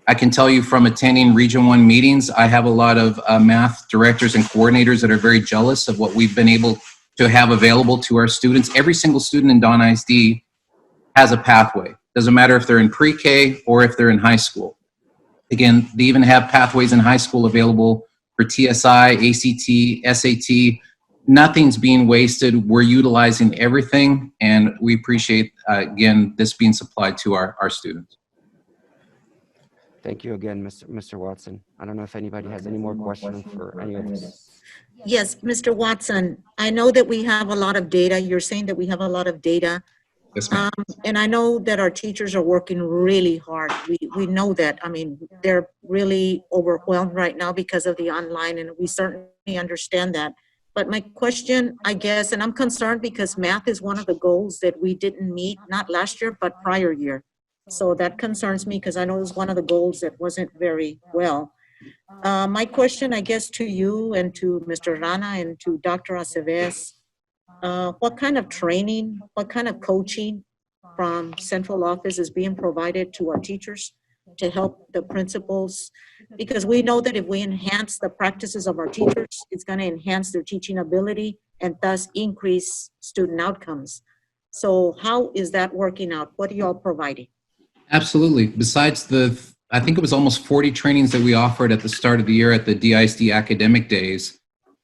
[SPEAKER 10] I can tell you from attending Region 1 meetings, I have a lot of math directors and coordinators that are very jealous of what we've been able to have available to our students. Every single student in Don ISD has a pathway. Doesn't matter if they're in pre-K or if they're in high school. Again, they even have pathways in high school available for TSI, ACT, SAT. Nothing's being wasted. We're utilizing everything, and we appreciate, again, this being supplied to our students.
[SPEAKER 5] Thank you again, Mr. Watson. I don't know if anybody has any more questions for any of us.
[SPEAKER 11] Yes, Mr. Watson, I know that we have a lot of data. You're saying that we have a lot of data.
[SPEAKER 10] Yes, ma'am.
[SPEAKER 11] And I know that our teachers are working really hard. We know that. I mean, they're really overwhelmed right now because of the online, and we certainly understand that. But my question, I guess, and I'm concerned because math is one of the goals that we didn't meet, not last year, but prior year. So that concerns me because I know it was one of the goals that wasn't very well. My question, I guess, to you and to Mr. Rana and to Dr. Aceves, what kind of training, what kind of coaching from central office is being provided to our teachers to help the principals? Because we know that if we enhance the practices of our teachers, it's going to enhance their teaching ability and thus increase student outcomes. So how is that working out? What are you all providing?
[SPEAKER 10] Absolutely. Besides I think it was almost 40 trainings that we offered at the start of the year at the DISD academic days.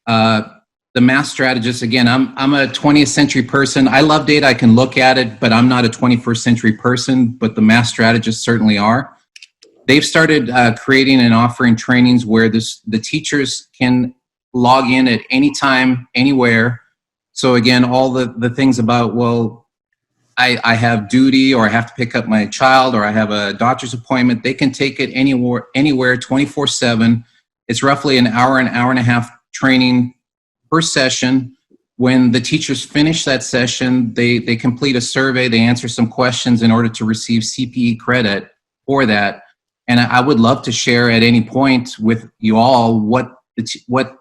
[SPEAKER 10] The math strategist, again, I'm a 20th century person. I love data, I can look at it, but I'm not a 21st century person, but the math strategists certainly are. they've started creating and offering trainings where the teachers can log in at any time, anywhere. So again, all the things about, well, I have duty, or I have to pick up my child, or I have a doctor's appointment, they can take it anywhere 24/7. It's roughly an hour and a half training per session. When the teachers finish that session, they complete a survey, they answer some questions in order to receive CPE credit for that. And I would love to share at any point with you all what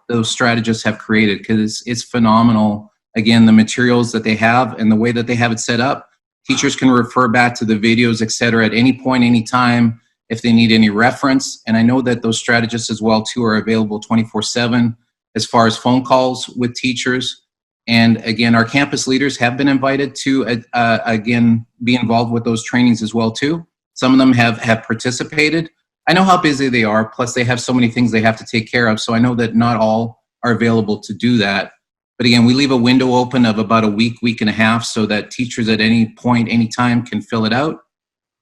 [SPEAKER 10] those strategists have created, because it's phenomenal. Again, the materials that they have and the way that they have it set up, teachers can refer back to the videos, et cetera, at any point, any time, if they need any reference. And I know that those strategists as well too are available 24/7 as far as phone calls with teachers. And again, our campus leaders have been invited to again be involved with those trainings as well too. Some of them have participated. I know how busy they are, plus they have so many things they have to take care of, so I know that not all are available to do that. But again, we leave a window open of about a week and a half, so that teachers at any point, any time can fill it out.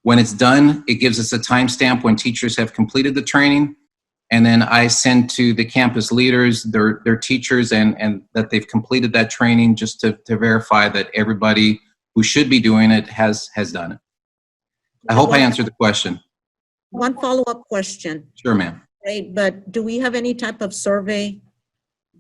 [SPEAKER 10] When it's done, it gives us a timestamp when teachers have completed the training. And then I send to the campus leaders, their teachers, and that they've completed that training, just to verify that everybody who should be doing it has done it. I hope I answered the question.
[SPEAKER 11] One follow-up question.
[SPEAKER 10] Sure, ma'am.
[SPEAKER 11] Right, but do we have any type of survey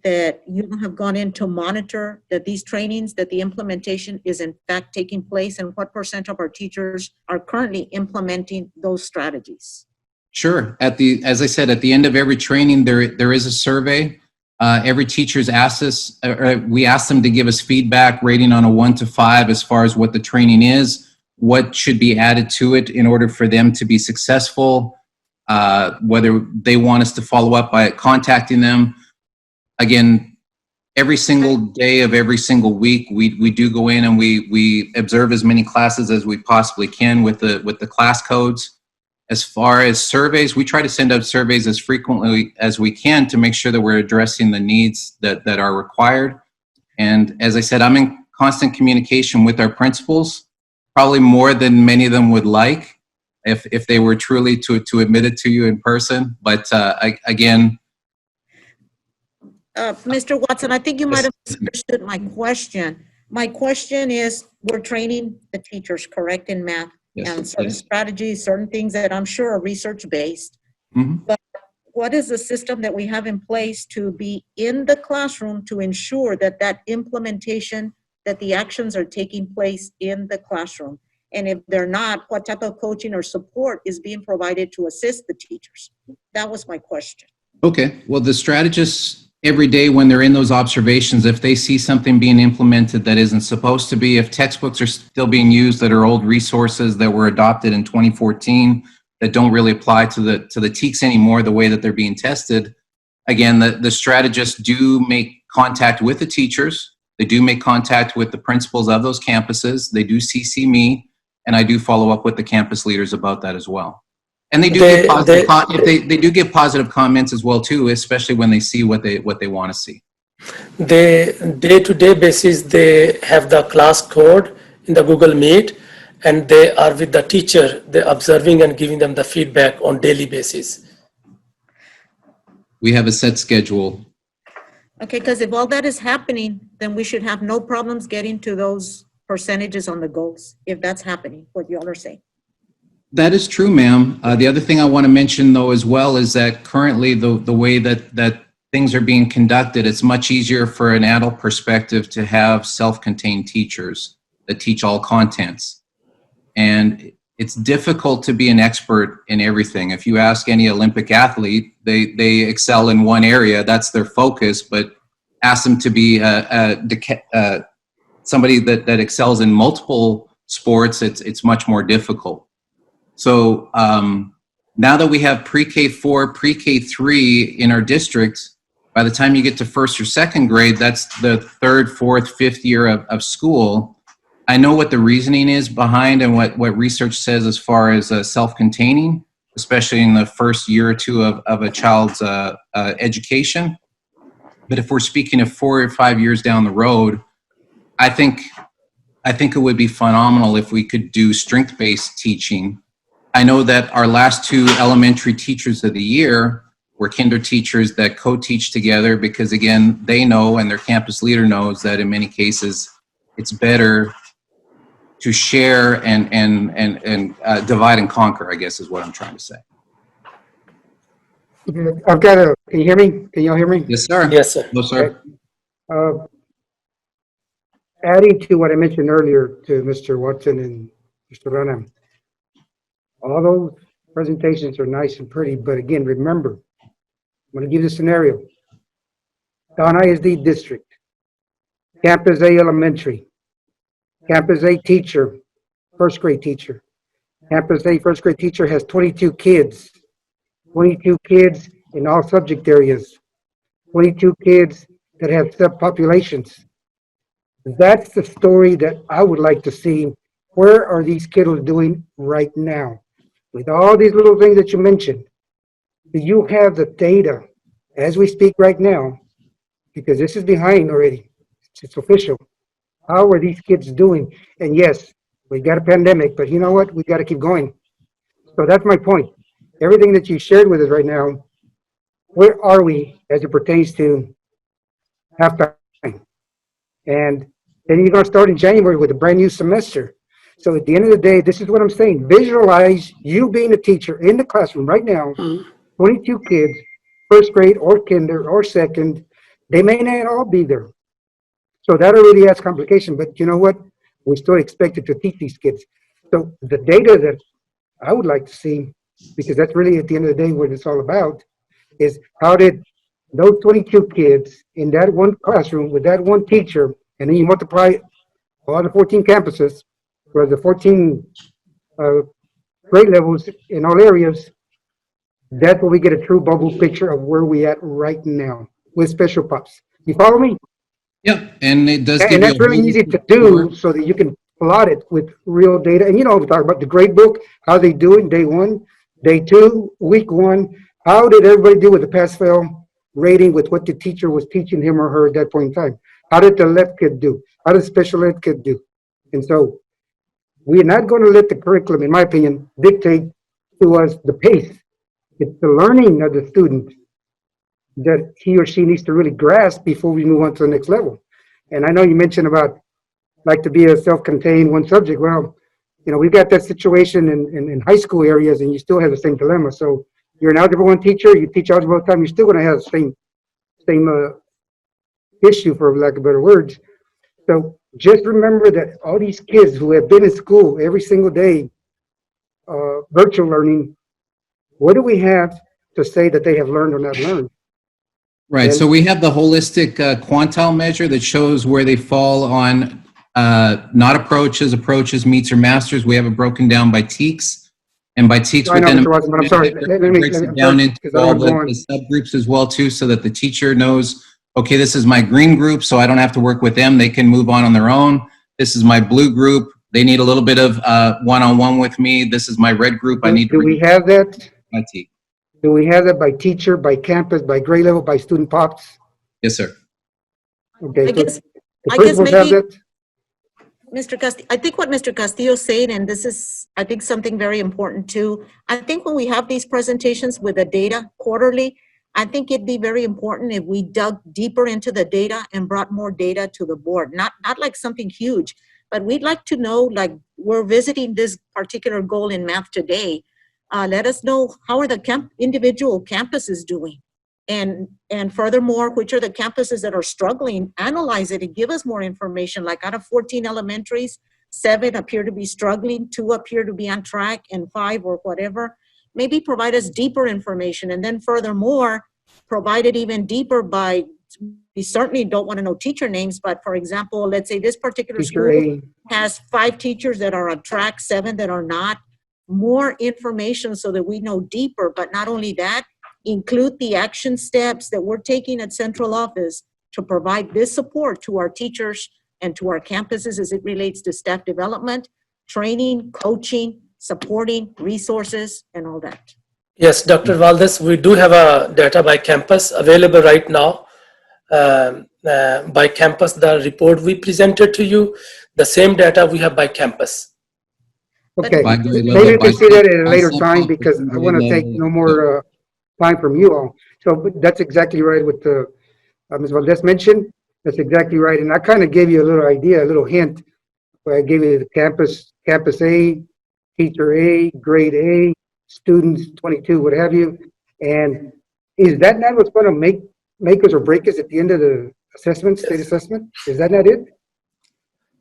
[SPEAKER 11] that you have gone in to monitor that these trainings, that the implementation is in fact taking place, and what % of our teachers are currently implementing those strategies?
[SPEAKER 10] Sure. As I said, at the end of every training, there is a survey. Every teacher's asked us, we ask them to give us feedback rating on a 1 to 5 as far as what the training is, what should be added to it in order for them to be successful, whether they want us to follow up by contacting them. Again, every single day of every single week, we do go in and we observe as many classes as we possibly can with the class codes. As far as surveys, we try to send out surveys as frequently as we can to make sure that we're addressing the needs that are required. And as I said, I'm in constant communication with our principals, probably more than many of them would like, if they were truly to admit it to you in person. But again,
[SPEAKER 11] Mr. Watson, I think you might have misunderstood my question. My question is, we're training the teachers, correct, in math, and certain strategies, certain things that I'm sure are research-based.
[SPEAKER 10] Mm-hmm.
[SPEAKER 11] But what is the system that we have in place to be in the classroom to ensure that that implementation, that the actions are taking place in the classroom? And if they're not, what type of coaching or support is being provided to assist the teachers? That was my question.
[SPEAKER 10] Okay. Well, the strategists, every day when they're in those observations, if they see something being implemented that isn't supposed to be, if textbooks are still being used that are old resources that were adopted in 2014 that don't really apply to the TEKS anymore, the way that they're being tested, again, the strategists do make contact with the teachers. They do make contact with the principals of those campuses. They do CC me, and I do follow up with the campus leaders about that as well. And they do give positive they do give positive comments as well too, especially when they see what they want to see.
[SPEAKER 2] They day-to-day basis, they have the class code in the Google Meet, and they are with the teacher, they're observing and giving them the feedback on daily basis.
[SPEAKER 10] We have a set schedule.
[SPEAKER 11] Okay, because if all that is happening, then we should have no problems getting to those percentages on the goals, if that's happening, what you all are saying.
[SPEAKER 10] That is true, ma'am. The other thing I want to mention, though, as well, is that currently the way that things are being conducted, it's much easier for an adult perspective to have self-contained teachers that teach all contents. And it's difficult to be an expert in everything. If you ask any Olympic athlete, they excel in one area, that's their focus, but ask them to be somebody that excels in multiple sports, it's much more difficult. So now that we have pre-K4, pre-K3 in our district, by the time you get to first or second grade, that's the third, fourth, fifth year of school. I know what the reasoning is behind and what research says as far as self-containing, especially in the first year or two of a child's education. But if we're speaking of 4 or 5 years down the road, I think it would be phenomenal if we could do strength-based teaching I know that our last 2 elementary teachers of the year were kinder teachers that co-teach together because, again, they know and their campus leader knows that in many cases it's better to share and divide and conquer, I guess is what I'm trying to say.
[SPEAKER 9] I've got a, can you hear me? Can y'all hear me?
[SPEAKER 10] Yes, sir.
[SPEAKER 2] Yes, sir.
[SPEAKER 10] No, sir.
[SPEAKER 9] Uh, Adding to what I mentioned earlier to Mr. Watson and Mr. Rana, all those presentations are nice and pretty, but again, remember, I'm going to give you a scenario. Don ISD District, Campus A Elementary, Campus A teacher, first grade teacher. Campus A first grade teacher has 22 kids, 22 kids in all subject areas, 22 kids that have subpopulations. That's the story that I would like to see. Where are these kiddos doing right now? With all these little things that you mentioned, do you have the data as we speak right now? Because this is behind already. It's official. How are these kids doing? And yes, we got a pandemic, but you know what? We got to keep going. So that's my point. Everything that you shared with us right now, where are we as it pertains to halftime? And then you're going to start in January with a brand new semester. So at the end of the day, this is what I'm saying. Visualize you being a teacher in the classroom right now, 22 kids, first grade or kinder or second. They may not all be there. So that already adds complication, but you know what? We're still expected to teach these kids. So the data that I would like to see, because that's really at the end of the day what it's all about, is how did those 22 kids in that one classroom with that one teacher, and then you multiply all the 14 campuses, or the 14 grade levels in all areas, that's where we get a true bubble picture of where we at right now with special pops. You follow me?
[SPEAKER 10] Yep, and it does give
[SPEAKER 9] And
[SPEAKER 10] you
[SPEAKER 9] that's
[SPEAKER 10] a
[SPEAKER 9] really easy to do so that you can plot it with real data. And you know, we talk about the grade book, how they do it, day 1, day 2, week 1. How did everybody do with the pass-fail rating with what the teacher was teaching him or her at that point in time? How did the left kid do? How did the special ed kid do? And so we're not going to let the curriculum, in my opinion, dictate to us the pace. It's the learning of the student that he or she needs to really grasp before we move on to the next level. And I know you mentioned about like to be a self-contained one subject. Well, you know, we've got that situation in high school areas and you still have the same dilemma. So you're an Algebra 1 teacher, you teach Algebra all the time, you're still going to have the same issue, for lack of better words. So just remember that all these kids who have been in school every single day, virtual learning, what do we have to say that they have learned or not learned?
[SPEAKER 10] Right, so we have the holistic quantile measure that shows where they fall on not approaches, meets, or masters. We have it broken down by TEKS, and by TEKS
[SPEAKER 9] I know,
[SPEAKER 10] within
[SPEAKER 9] Mr. Watson, but I'm sorry.
[SPEAKER 10] it breaks it down into all the subgroups as well too, so that the teacher knows, okay, this is my green group, so I don't have to work with them. They can move on their own. This is my blue group. They need a little bit of one-on-one with me. This is my red group. I need to.
[SPEAKER 9] Do we have that?
[SPEAKER 10] My TEKS.
[SPEAKER 9] Do we have that by teacher, by campus, by grade level, by student pops?
[SPEAKER 10] Yes, sir.
[SPEAKER 9] Okay.
[SPEAKER 11] I guess
[SPEAKER 9] Principals have
[SPEAKER 11] maybe,
[SPEAKER 9] that?
[SPEAKER 11] Mr. Castillo, I think what Mr. Castillo said, and this is, I think, something very important too. I think when we have these presentations with the data quarterly, I think it'd be very important if we dug deeper into the data and brought more data to the board. Not like something huge, but we'd like to know, like, we're visiting this particular goal in math today. Let us know how are the individual campuses doing. And furthermore, which are the campuses that are struggling, analyze it and give us more information. Like out of 14 elementaries, 7 appear to be struggling, 2 appear to be on track, and 5 or whatever. Maybe provide us deeper information. And then furthermore, provide it even deeper by, we certainly don't want to know teacher names, but for example, let's say this particular school has 5 teachers that are on track, 7 that are not. More information so that we know deeper, but not only that, include the action steps that we're taking at central office to provide this support to our teachers and to our campuses as it relates to staff development, training, coaching, supporting, resources, and all that.
[SPEAKER 2] Yes, Dr. Valdez, we do have a data by campus available right now. By campus, the report we presented to you, the same data we have by campus.
[SPEAKER 9] Okay,
[SPEAKER 10] By golly,
[SPEAKER 9] maybe we
[SPEAKER 10] Lola,
[SPEAKER 9] can see that at a
[SPEAKER 10] by
[SPEAKER 9] later
[SPEAKER 10] step
[SPEAKER 9] time
[SPEAKER 10] off,
[SPEAKER 9] because I want to take no
[SPEAKER 10] yeah.
[SPEAKER 9] more time from you all. So but that's exactly right what Ms. Valdez mentioned. That's exactly right. And I kind of gave you a little idea, a little hint, where I gave you the campus A, teacher A, grade A, students 22, what have you. And is that not what's going to make us or break us at the end of the assessment, state
[SPEAKER 2] Yes.
[SPEAKER 9] assessment? Is that not it?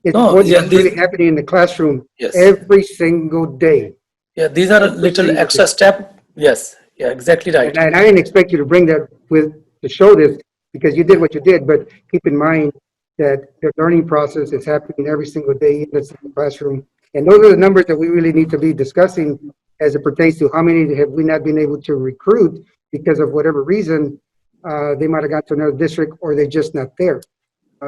[SPEAKER 9] It's
[SPEAKER 2] No,
[SPEAKER 9] what's
[SPEAKER 2] yeah,
[SPEAKER 9] really happening in the classroom
[SPEAKER 2] yes.
[SPEAKER 9] every single day.
[SPEAKER 2] Yeah, these are a
[SPEAKER 9] Every
[SPEAKER 2] little
[SPEAKER 9] single
[SPEAKER 2] extra
[SPEAKER 9] day.
[SPEAKER 2] step. Yes, yeah, exactly right.
[SPEAKER 9] And I didn't expect you to bring that to show this because you did what you did, but keep in mind that the learning process is happening every single day in the classroom. And those are the numbers that we really need to be discussing as it pertains to how many have we not been able to recruit because of whatever reason, they might have got to another district or they're just not there.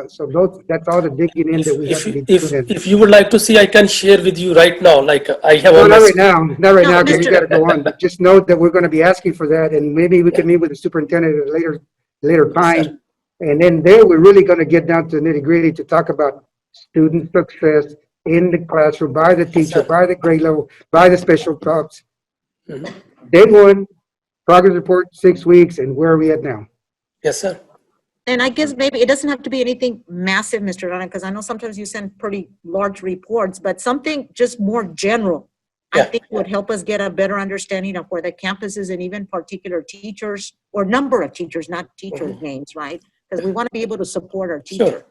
[SPEAKER 9] So that's all the digging in that we have to be doing.
[SPEAKER 2] If you would like to see, I can share with you right now. Like I have
[SPEAKER 9] No,
[SPEAKER 2] on my
[SPEAKER 9] not right
[SPEAKER 2] screen.
[SPEAKER 9] now, not right
[SPEAKER 11] No,
[SPEAKER 9] now, because we
[SPEAKER 11] Mr.
[SPEAKER 9] gotta go on, but just know that we're gonna be asking for that, and maybe we can meet with the superintendent at a later
[SPEAKER 2] Yes, sir.
[SPEAKER 9] time. And then there, we're really gonna get down to the nitty gritty to talk about student success in the classroom by the teacher,
[SPEAKER 2] sir.
[SPEAKER 9] by the grade level, by the special props.
[SPEAKER 2] Mhm.
[SPEAKER 9] Day one, progress report, 6 weeks, and where are we at now?
[SPEAKER 2] Yes, sir.
[SPEAKER 11] And I guess maybe it doesn't have to be anything massive, Mr. Rana, because I know sometimes you send pretty large reports, but something just more general, I
[SPEAKER 2] Yeah.
[SPEAKER 11] think would help us get a better understanding of where the campus is and even particular teachers or number of teachers, not teachers' names, right? Because we want to be able to support our
[SPEAKER 2] Sure.
[SPEAKER 11] teachers.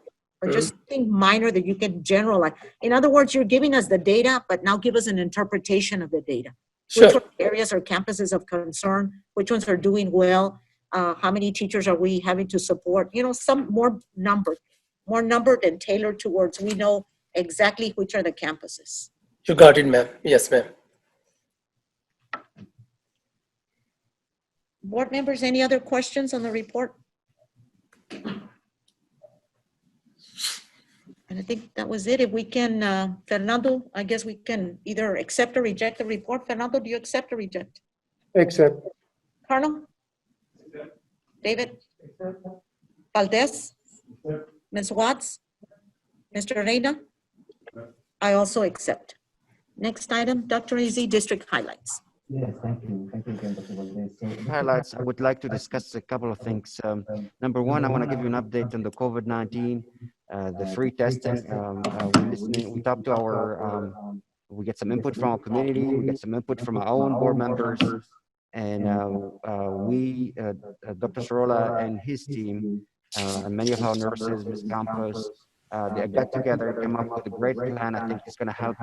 [SPEAKER 11] Or just something minor that you can generalize. In other words, you're giving us the data, but now give us an interpretation of the data.
[SPEAKER 2] Sure.
[SPEAKER 11] Which areas are campuses of concern? Which ones are doing well? How many teachers are we having to support? You know, some more numbered and tailored towards, we know exactly which are the campuses.
[SPEAKER 2] You got it, ma'am. Yes, ma'am.
[SPEAKER 11] Board members, any other questions on the report? And I think that was it. If we can, Fernando, I guess we can either accept or reject the report. Fernando, do you accept or reject?
[SPEAKER 9] Except,
[SPEAKER 11] Carlo? David? Valdez? Ms. Watts? Mr. Reina? I also accept. Next item, Dr. Azzi, district highlights.
[SPEAKER 5] Yes, thank you. Thank you again, Dr. Valdez. So highlights, I would like to discuss a couple of things. Number one, I want to give you an update on the COVID-19, the free testing. We talked to our, we get some input from our community, we get some input from our own board members, and Dr. Sorolla and his team, and many of our nurses, Ms. Campos, they got together and came up with a great plan. I think it's going to help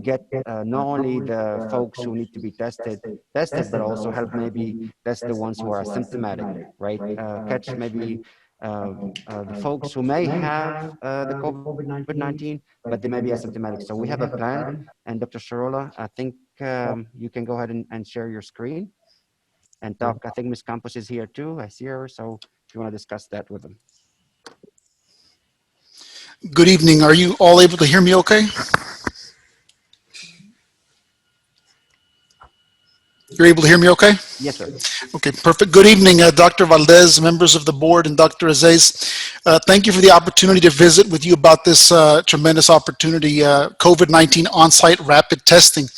[SPEAKER 5] get not only the folks who need to be tested, but also help maybe test the ones who are asymptomatic, right? Catch maybe the folks who may have the COVID-19, but they may be asymptomatic. So we have a plan, and Dr. Sorolla, I think you can go ahead and share your screen and talk. I think Ms. Campos is here too. I see her, so if you want to discuss that with them.
[SPEAKER 12] Good evening. Are you all able to hear me okay? You're able to hear me okay?
[SPEAKER 5] Yes, sir.
[SPEAKER 12] Okay, perfect. Good evening, Dr. Valdez, members of the board, and Dr. Aziz. Thank you for the opportunity to visit with you about this tremendous opportunity, COVID-19 on-site rapid testing.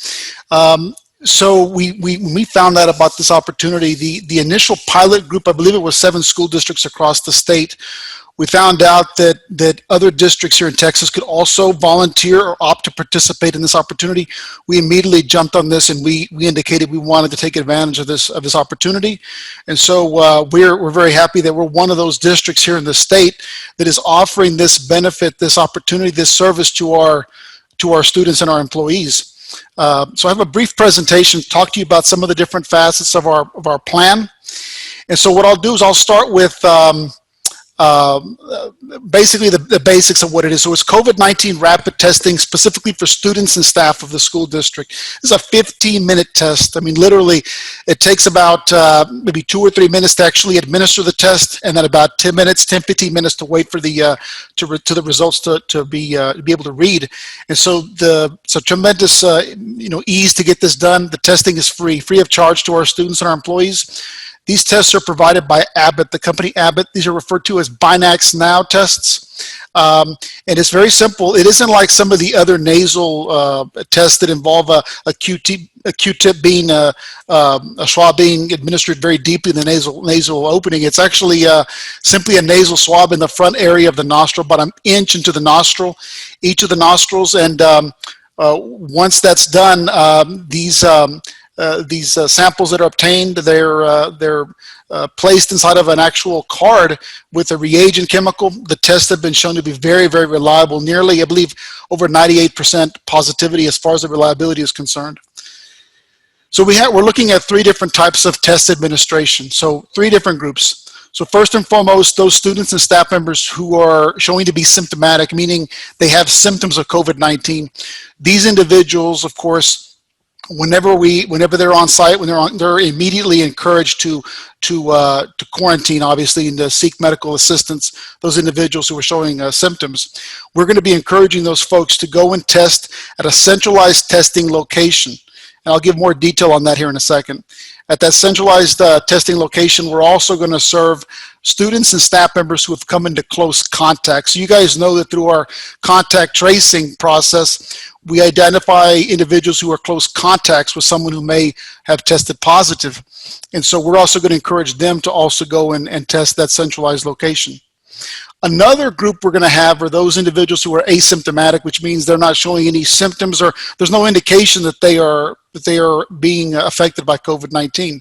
[SPEAKER 12] So we found out about this opportunity. The initial pilot group, I believe it was 7 school districts across the state. We found out that other districts here in Texas could also volunteer or opt to participate in this opportunity. We immediately jumped on this, and we indicated we wanted to take advantage of this opportunity. And so we're very happy that we're one of those districts here in the state that is offering this benefit, this opportunity, this service to our students and our employees. So I have a brief presentation to talk to you about some of the different facets of our plan. And so what I'll do is I'll start with basically the basics of what it is. So it's COVID-19 rapid testing specifically for students and staff of the school district. This is a 15-minute test. I mean, literally, it takes about maybe 2 or 3 minutes to actually administer the test, and then about 10 minutes, 10, 15 minutes to wait for the the results to be able to read. And so it's a tremendous ease to get this done. The testing is free of charge to our students and our employees. These tests are provided by Abbott, the company Abbott. These are referred to as Binax Now tests. And it's very simple. It isn't like some of the other nasal tests that involve a Q-tip being, a swab being administered very deeply in the nasal opening. It's actually simply a nasal swab in the front area of the nostril, about an inch into the nostril, each of the nostrils. And once that's done, these samples that are obtained, they're placed inside of an actual card with a reagent chemical. The tests have been shown to be very, very reliable, nearly, I believe, over 98% positivity as far as the reliability is concerned. So we're looking at 3 different types of test administration. So 3 different groups. So first and foremost, those students and staff members who are showing to be symptomatic, meaning they have symptoms of COVID-19. These individuals, of course, whenever they're on site, they're immediately encouraged to quarantine, obviously, and to seek medical assistance. Those individuals who are showing symptoms, we're going to be encouraging those folks to go and test at a centralized testing location. And I'll give more detail on that here in a second. At that centralized testing location, we're also going to serve students and staff members who have come into close contact. So you guys know that through our contact tracing process, we identify individuals who are close contacts with someone who may have tested positive. And so we're also going to encourage them to also go and test that centralized location. Another group we're going to have are those individuals who are asymptomatic, which means they're not showing any symptoms, or there's no indication that they are being affected by COVID-19.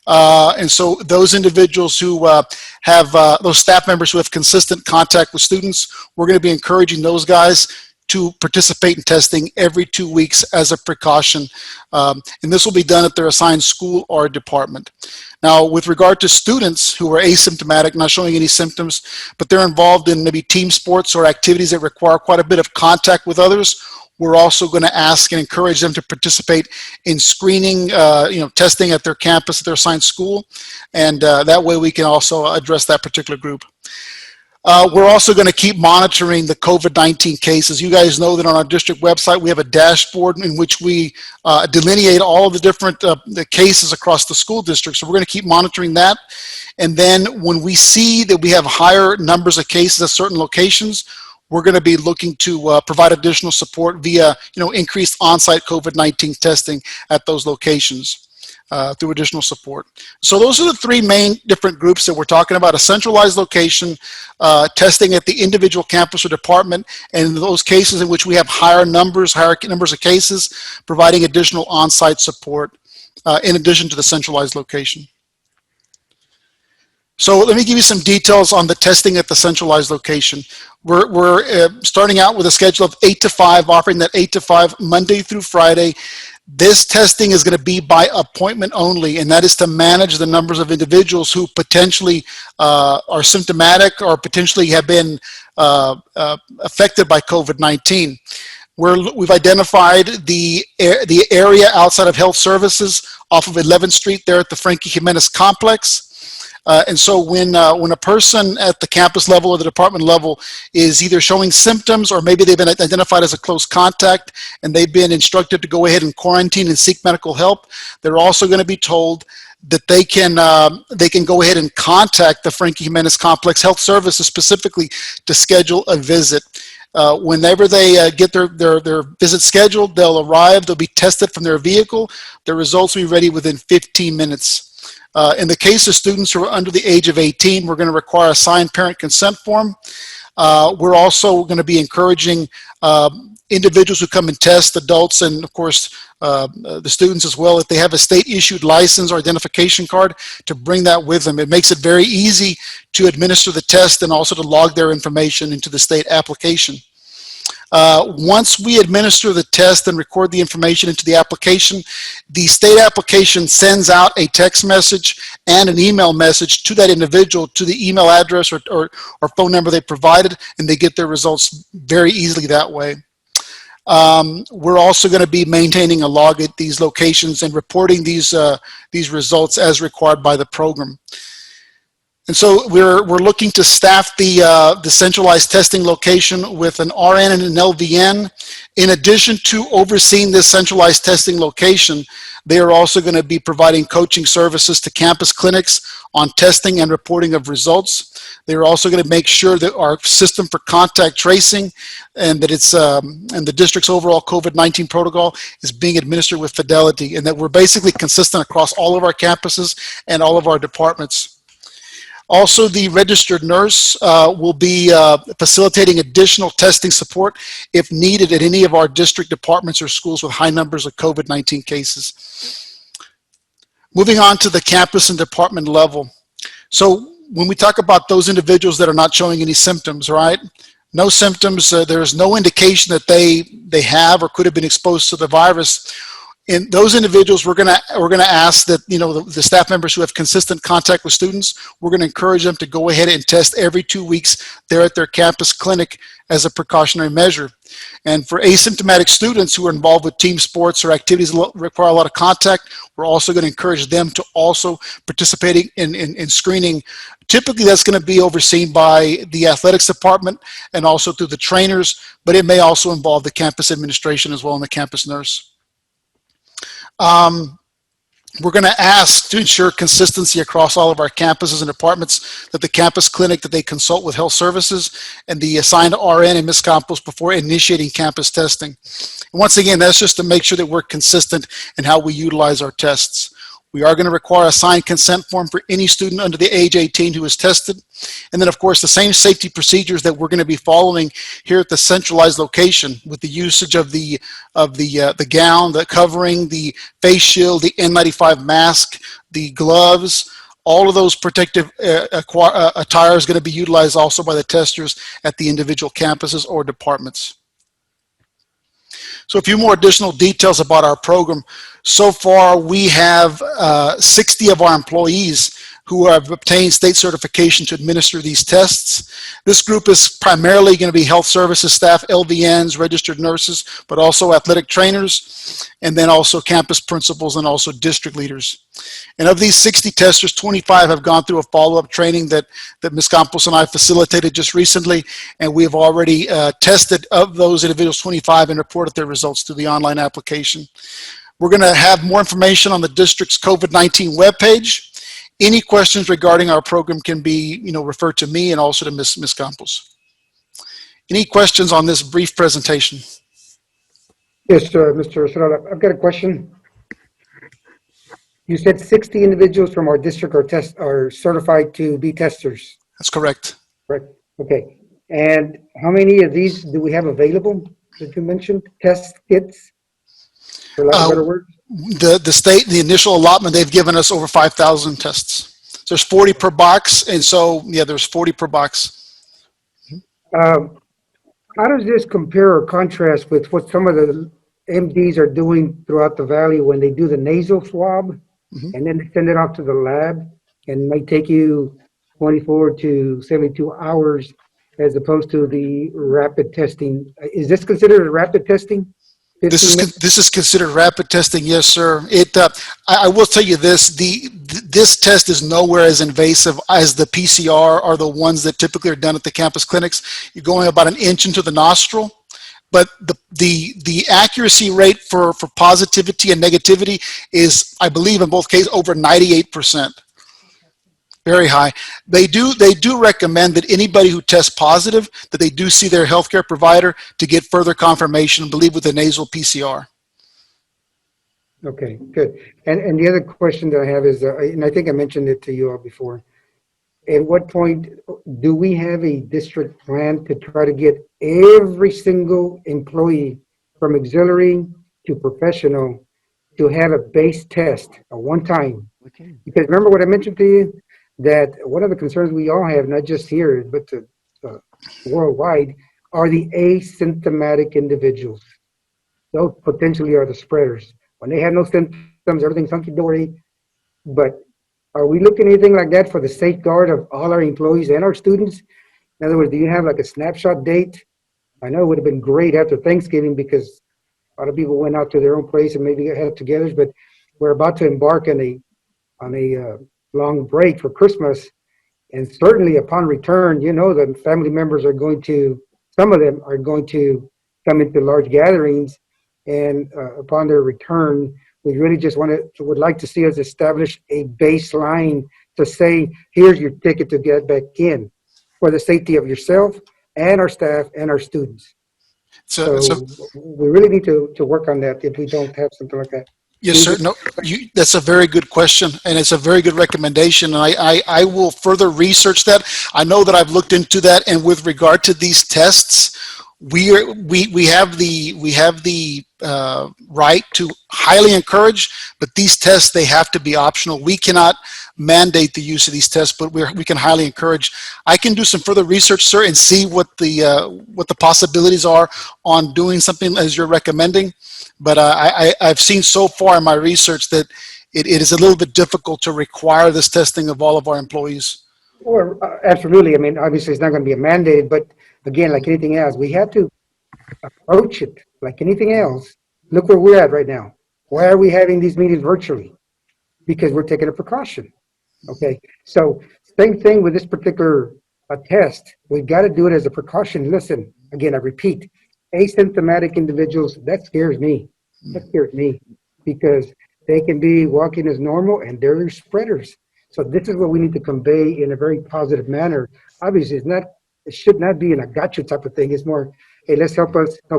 [SPEAKER 12] And so those individuals who have those staff members who have consistent contact with students, we're going to be encouraging those guys to participate in testing every 2 weeks as a precaution. And this will be done at their assigned school or department. Now, with regard to students who are asymptomatic, not showing any symptoms, but they're involved in maybe team sports or activities that require quite a bit of contact with others, we're also going to ask and encourage them to participate in screening, testing at their campus, at their assigned school. And that way we can also address that particular group. We're also going to keep monitoring the COVID-19 cases. You guys know that on our district website, we have a dashboard in which we delineate all of the different the cases across the school district. So we're going to keep monitoring that. And then when we see that we have higher numbers of cases at certain locations, we're going to be looking to provide additional support via, increased on-site COVID-19 testing at those locations. Through additional support. So those are the 3 main different groups that we're talking about: a centralized location, testing at the individual campus or department, and in those cases in which we have higher numbers of cases, providing additional on-site support in addition to the centralized location. So let me give you some details on the testing at the centralized location. We're starting out with a schedule of 8 to 5, offering that 8 to 5 Monday through Friday. This testing is going to be by appointment only, and that is to manage the numbers of individuals who potentially are symptomatic or potentially have been affected by COVID-19. We've identified the area outside of health services off of 11th Street there at the Frankie Jimenez complex. And so when a person at the campus level or the department level is either showing symptoms, or maybe they've been identified as a close contact and they've been instructed to go ahead and quarantine and seek medical help, they're also going to be told that they can go ahead and contact the Frankie Jimenez complex health services specifically to schedule a visit. Whenever they get their visit scheduled, they'll arrive, they'll be tested from their vehicle. Their results will be ready within 15 minutes. In the case of students who are under the age of 18, we're going to require a signed parent consent form. We're also going to be encouraging individuals who come and test, adults and of course the students as well, if they have a state-issued license or identification card, to bring that with them. It makes it very easy to administer the test and also to log their information into the state application. Once we administer the test and record the information into the application, the state application sends out a text message and an email message to that individual, to the email address or phone number they provided, and they get their results very easily that way. We're also going to be maintaining a log at these locations and reporting these results as required by the program. And so we're looking to staff the centralized testing location with an RN and an LVN. In addition to overseeing this centralized testing location, they are also going to be providing coaching services to campus clinics on testing and reporting of results. They're also going to make sure that our system for contact tracing and that it's and the district's overall COVID-19 protocol is being administered with fidelity, and that we're basically consistent across all of our campuses and all of our departments. Also, the registered nurse will be facilitating additional testing support if needed at any of our district departments or schools with high numbers of COVID-19 cases. Moving on to the campus and department level. So when we talk about those individuals that are not showing any symptoms, right? No symptoms, there is no indication that they have or could have been exposed to the virus. In those individuals, we're gonna ask that, you know, the staff members who have consistent contact with students, we're gonna encourage them to go ahead and test every 2 weeks there at their campus clinic as a precautionary measure. And for asymptomatic students who are involved with team sports or activities that require a lot of contact, we're also gonna encourage them to also participate in screening. Typically, that's gonna be overseen by the athletics department and also through the trainers, but it may also involve the campus administration as well and the campus nurse. We're going to ask to ensure consistency across all of our campuses and departments that the campus clinic that they consult with health services and the assigned RN and Ms. Campos before initiating campus testing. And once again, that's just to make sure that we're consistent in how we utilize our tests. We are going to require a signed consent form for any student under the age 18 who is tested. And then, of course, the same safety procedures that we're going to be following here at the centralized location with the usage of the gown, the covering, the face shield, the N95 mask, the gloves. All of those protective attire is going to be utilized also by the testers at the individual campuses or departments. So a few more additional details about our program. So far, we have 60 of our employees who have obtained state certification to administer these tests. This group is primarily going to be health services staff, LVNs, registered nurses, but also athletic trainers, and then also campus principals and also district leaders. And of these 60 testers, 25 have gone through a follow-up training that Ms. Campos and I facilitated just recently, and we have already tested of those individuals, 25, and reported their results through the online application. We're going to have more information on the district's COVID-19 webpage. Any questions regarding our program can be, referred to me and also to Ms. Campos. Any questions on this brief presentation?
[SPEAKER 9] Yes, Mr. Estrada, I've got a question. You said 60 individuals from our district are certified to be testers.
[SPEAKER 12] That's correct.
[SPEAKER 9] Correct. Okay. And how many of these do we have available that you mentioned? Test kits, for lack of a better word?
[SPEAKER 12] The state, the initial allotment, they've given us over 5,000 tests. So there's 40 per box, and so, yeah, there's 40 per box.
[SPEAKER 9] How does this compare or contrast with what some of the MDs are doing throughout the valley when they do the nasal swab, and then they send it off to the lab, and it might take you 24 to 72 hours as opposed to the rapid testing? Is this considered a rapid testing?
[SPEAKER 12] This is considered rapid testing, yes, sir. I will tell you this: this test is nowhere as invasive as the PCR or the ones that typically are done at the campus clinics. You're going about an inch into the nostril, but the accuracy rate for positivity and negativity is, I believe, in both cases over 98%. Very high. They do recommend that anybody who tests positive, that they do see their healthcare provider to get further confirmation, I believe, with the nasal PCR.
[SPEAKER 9] Okay, good. And the other question that I have is, and I think I mentioned it to you all before, at what point do we have a district plan to try to get every single employee from auxiliary to professional to have a base test, a one-time? Because remember what I mentioned to you? That one of the concerns we all have, not just here, but worldwide, are the asymptomatic individuals. Those potentially are the spreaders. When they have no symptoms, everything's hunky-dory. But are we looking at anything like that for the safeguard of all our employees and our students? In other words, do you have like a snapshot date? I know it would have been great after Thanksgiving because a lot of people went out to their own place and maybe had togethers, but we're about to embark on a long break for Christmas, And certainly upon return, you know, the family members are going to, some of them are going to come into large gatherings. And upon their return, we really just would like to see us establish a baseline to say, here's your ticket to get back in for the safety of yourself and our staff and our students.
[SPEAKER 12] So
[SPEAKER 9] We really need to work on that if we don't have something like that.
[SPEAKER 12] yes, sir. No, that's a very good question, and it's a very good recommendation. And I will further research that. I know that I've looked into that, and with regard to these tests, we have the right to highly encourage, but these tests, they have to be optional. We cannot mandate the use of these tests, but we can highly encourage. I can do some further research, sir, and see what the possibilities are on doing something as you're recommending. But I've seen so far in my research that it is a little bit difficult to require this testing of all of our employees.
[SPEAKER 9] Or absolutely. I mean, obviously, it's not going to be a mandate, but again, like anything else, we have to approach it like anything else. Look where we're at right now. Why are we having these meetings virtually? Because we're taking a precaution. Okay, so same thing with this particular test. We've got to do it as a precaution. Listen, again, I repeat, asymptomatic individuals, that scares me. That scares me because they can be walking as normal and they're spreaders. So this is what we need to convey in a very positive manner. Obviously, it should not be an I got you type of thing. It's more, hey, let's help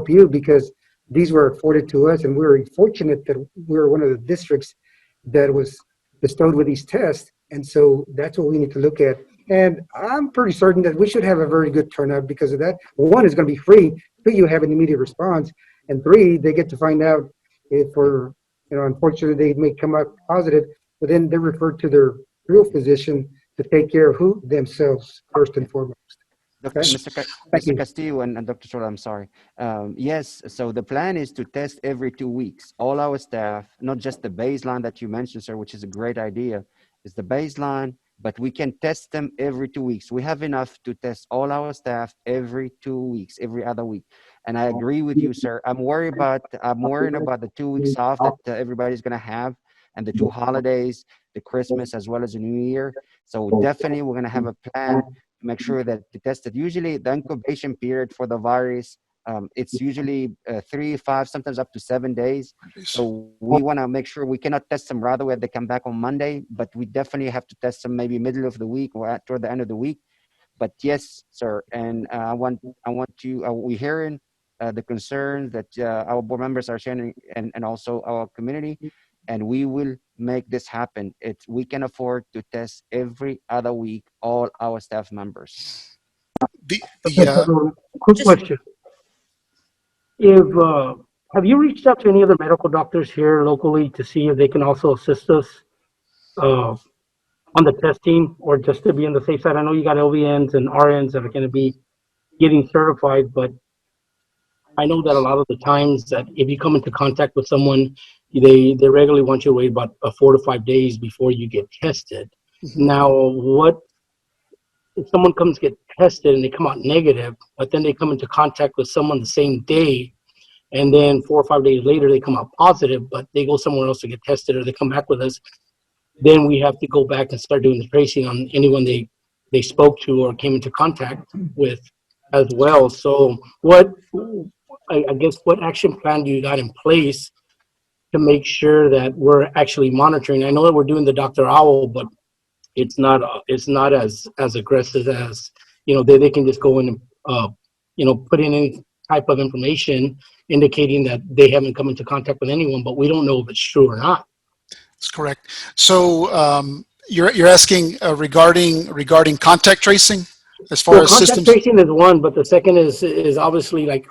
[SPEAKER 9] you, because these were afforded to us, and we were fortunate that we were one of the districts that was bestowed with these tests. And so that's what we need to look at. And I'm pretty certain that we should have a very good turnout because of that. One, is going to be free. Two, you have an immediate response. And three, they get to find out if unfortunately they may come out positive, but then they're referred to their real physician to take care of themselves first and foremost. Okay?
[SPEAKER 5] Mr. Castillo and Dr. Sola, I'm sorry. Yes, so the plan is to test every 2 weeks. All our staff, not just the baseline that you mentioned, sir, which is a great idea, is the baseline, but we can test them every 2 weeks. We have enough to test all our staff every 2 weeks, every other week. And I agree with you, sir. I'm worried about the 2 weeks off that everybody's going to have, and the 2 holidays, the Christmas as well as the New Year. So definitely we're going to have a plan to make sure that the tested. Usually the incubation period for the virus, it's usually 3, 5, sometimes up to 7 days. So we want to make sure we cannot test them right away if they come back on Monday, but we definitely have to test them maybe middle of the week or toward the end of the week. But yes, sir, and I want you. We're hearing the concerns that our board members are sharing, and also our community, and we will make this happen. We can afford to test every other week all our staff members.
[SPEAKER 9] Quick question. Have you reached out to any other medical doctors here locally to see if they can also assist us on the testing, or just to be on the safe side? I know you got LVNs and RNs that are going to be getting certified, but I know that a lot of the times that if you come into contact with someone, they regularly want you to wait about 4 to 5 days before you get tested. Mm-hmm. Now, what if someone comes to get tested and they come out negative, but then they come into contact with someone the same day, and then 4 or 5 days later they come out positive, but they go somewhere else to get tested, or they come back with us? Then we have to go back and start doing the tracing on anyone they spoke to or came into contact with as well. So I guess what action plan do you got in place to make sure that we're actually monitoring? I know that we're doing the Dr. Owl, but it's not as aggressive as, they can just go in and put in any type of information indicating that they haven't come into contact with anyone, but we don't know if it's true or not.
[SPEAKER 12] That's correct. So you're asking regarding contact tracing, as far as
[SPEAKER 9] contact
[SPEAKER 12] systems?
[SPEAKER 9] Tracing is one, but the second is obviously, like,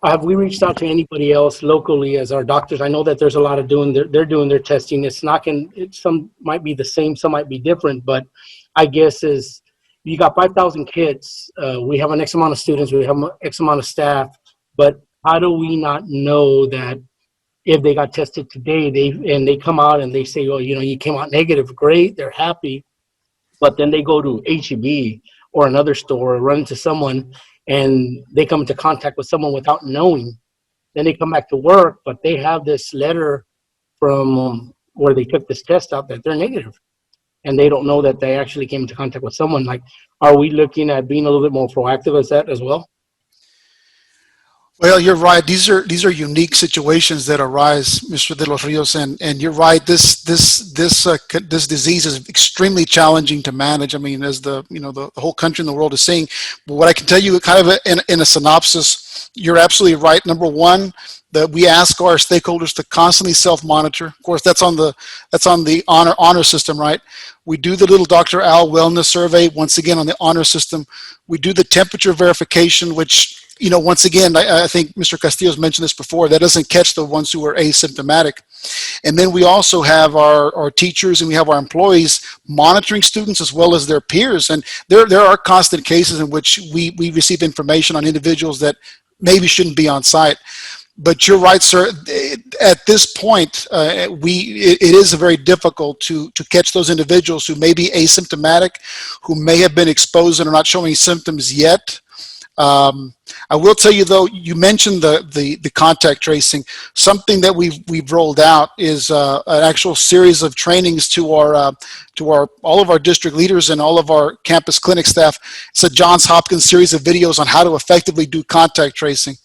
[SPEAKER 9] have we reached out to anybody else locally as our doctors? I know that there's a lot of they're doing their testing. Some might be the same, some might be different, but I guess is you got 5,000 kids. We have an X amount of students, we have an X amount of staff, but how do we not know that if they got tested today, they come out and they say, oh, you came out negative, great, they're happy, but then they go to HEB or another store, or run into someone, and they come into contact with someone without knowing. Then they come back to work, but they have this letter from where they took this test out that they're negative.
[SPEAKER 13] and they don't know that they actually came into contact with someone. Like, are we looking at being a little bit more proactive as that as well?
[SPEAKER 12] Well, you're right. These are unique situations that arise, Mr. De Los Rios, and you're right. This disease is extremely challenging to manage. I mean, as the whole country and the world is seeing. But what I can tell you, kind of in a synopsis, you're absolutely right. Number one, that we ask our stakeholders to constantly self-monitor. Of course, that's on the honor system, right? We do the little Dr. Al wellness survey once again on the honor system. We do the temperature verification, which, once again, I think Mr. Castillo's mentioned this before, that doesn't catch the ones who are asymptomatic. And then we also have our teachers and we have our employees monitoring students as well as their peers. And there are constant cases in which we receive information on individuals that maybe shouldn't be on site. But you're right, sir. At this point, it is very difficult to catch those individuals who may be asymptomatic, who may have been exposed and are not showing symptoms yet. I will tell you though, you mentioned the contact tracing. Something that we've rolled out is an actual series of trainings to all of our district leaders and all of our campus clinic staff. It's a Johns Hopkins series of videos on how to effectively do contact tracing.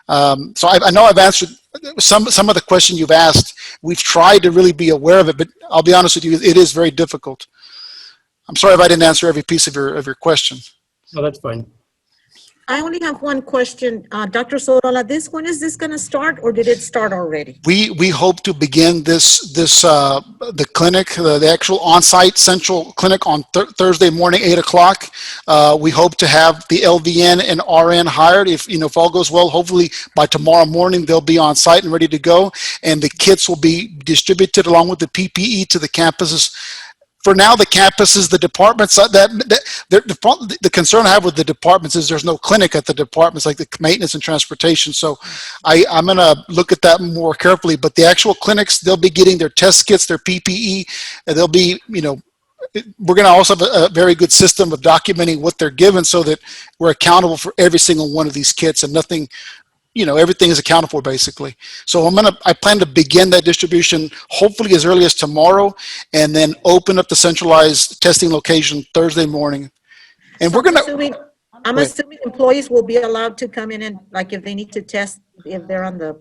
[SPEAKER 12] So I know I've answered some of the question you've asked. We've tried to really be aware of it, but I'll be honest with you, it is very difficult. I'm sorry if I didn't answer every piece of your question.
[SPEAKER 13] No, that's fine.
[SPEAKER 11] I only have one question. Dr. Sorola, when is this going to start, or did it start already?
[SPEAKER 12] We hope to begin the clinic, the actual on-site central clinic on Thursday morning, 8 o'clock. We hope to have the LVN and RN hired. If all goes well, hopefully by tomorrow morning they'll be on site and ready to go. And the kits will be distributed along with the PPE to the campuses. For now, the campuses, the departments, the concern I have with the departments is there's no clinic at the departments, like the maintenance and transportation. So I'm going to look at that more carefully. But the actual clinics, they'll be getting their test kits, their PPE, and they'll be, we're going to also have a very good system of documenting what they're given so that we're accountable for every single one of these kits and nothing, everything is accounted for basically. So I plan to begin that distribution hopefully as early as tomorrow and then open up the centralized testing location Thursday morning. And
[SPEAKER 11] so I'm assuming employees will be allowed to come in and, like, if they need to test, if they're on the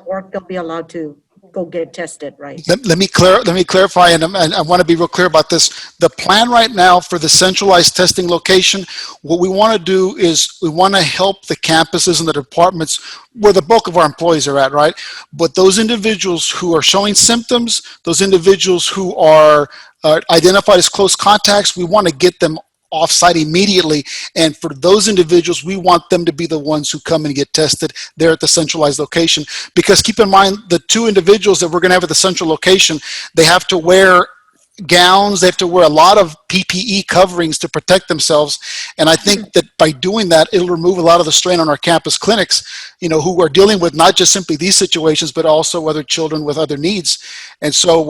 [SPEAKER 11] work, they'll be allowed to go get tested, right?
[SPEAKER 12] Let me clarify, and I want to be real clear about this. The plan right now for the centralized testing location, what we want to do is we want to help the campuses and the departments where the bulk of our employees are at, right? But those individuals who are showing symptoms, those individuals who are identified as close contacts, we want to get them off-site immediately. And for those individuals, we want them to be the ones who come and get tested there at the centralized location. Because keep in mind, the two individuals that we're going to have at the central location, they have to wear gowns, they have to wear a lot of PPE coverings to protect themselves. And I think that by doing that, it'll remove a lot of the strain on our campus clinics, who are dealing with not just simply these situations, but also other children with other needs. And so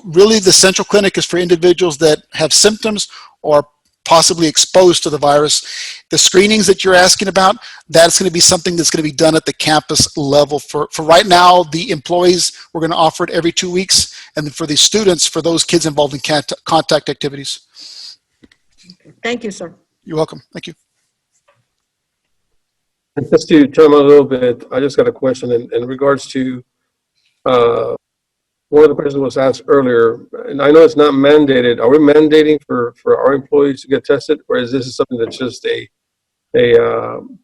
[SPEAKER 12] really the central clinic is for individuals that have symptoms or possibly exposed to the virus. The screenings that you're asking about, that's going to be something that's going to be done at the campus level. For right now, the employees, we're going to offer it every 2 weeks. And then for the students, for those kids involved in contact activities.
[SPEAKER 11] Thank you, sir.
[SPEAKER 12] You're welcome. Thank you.
[SPEAKER 2] And just to chime in a little bit, I just got a question in regards to one of the questions was asked earlier, and I know it's not mandated. Are we mandating for our employees to get tested, or is this something that's just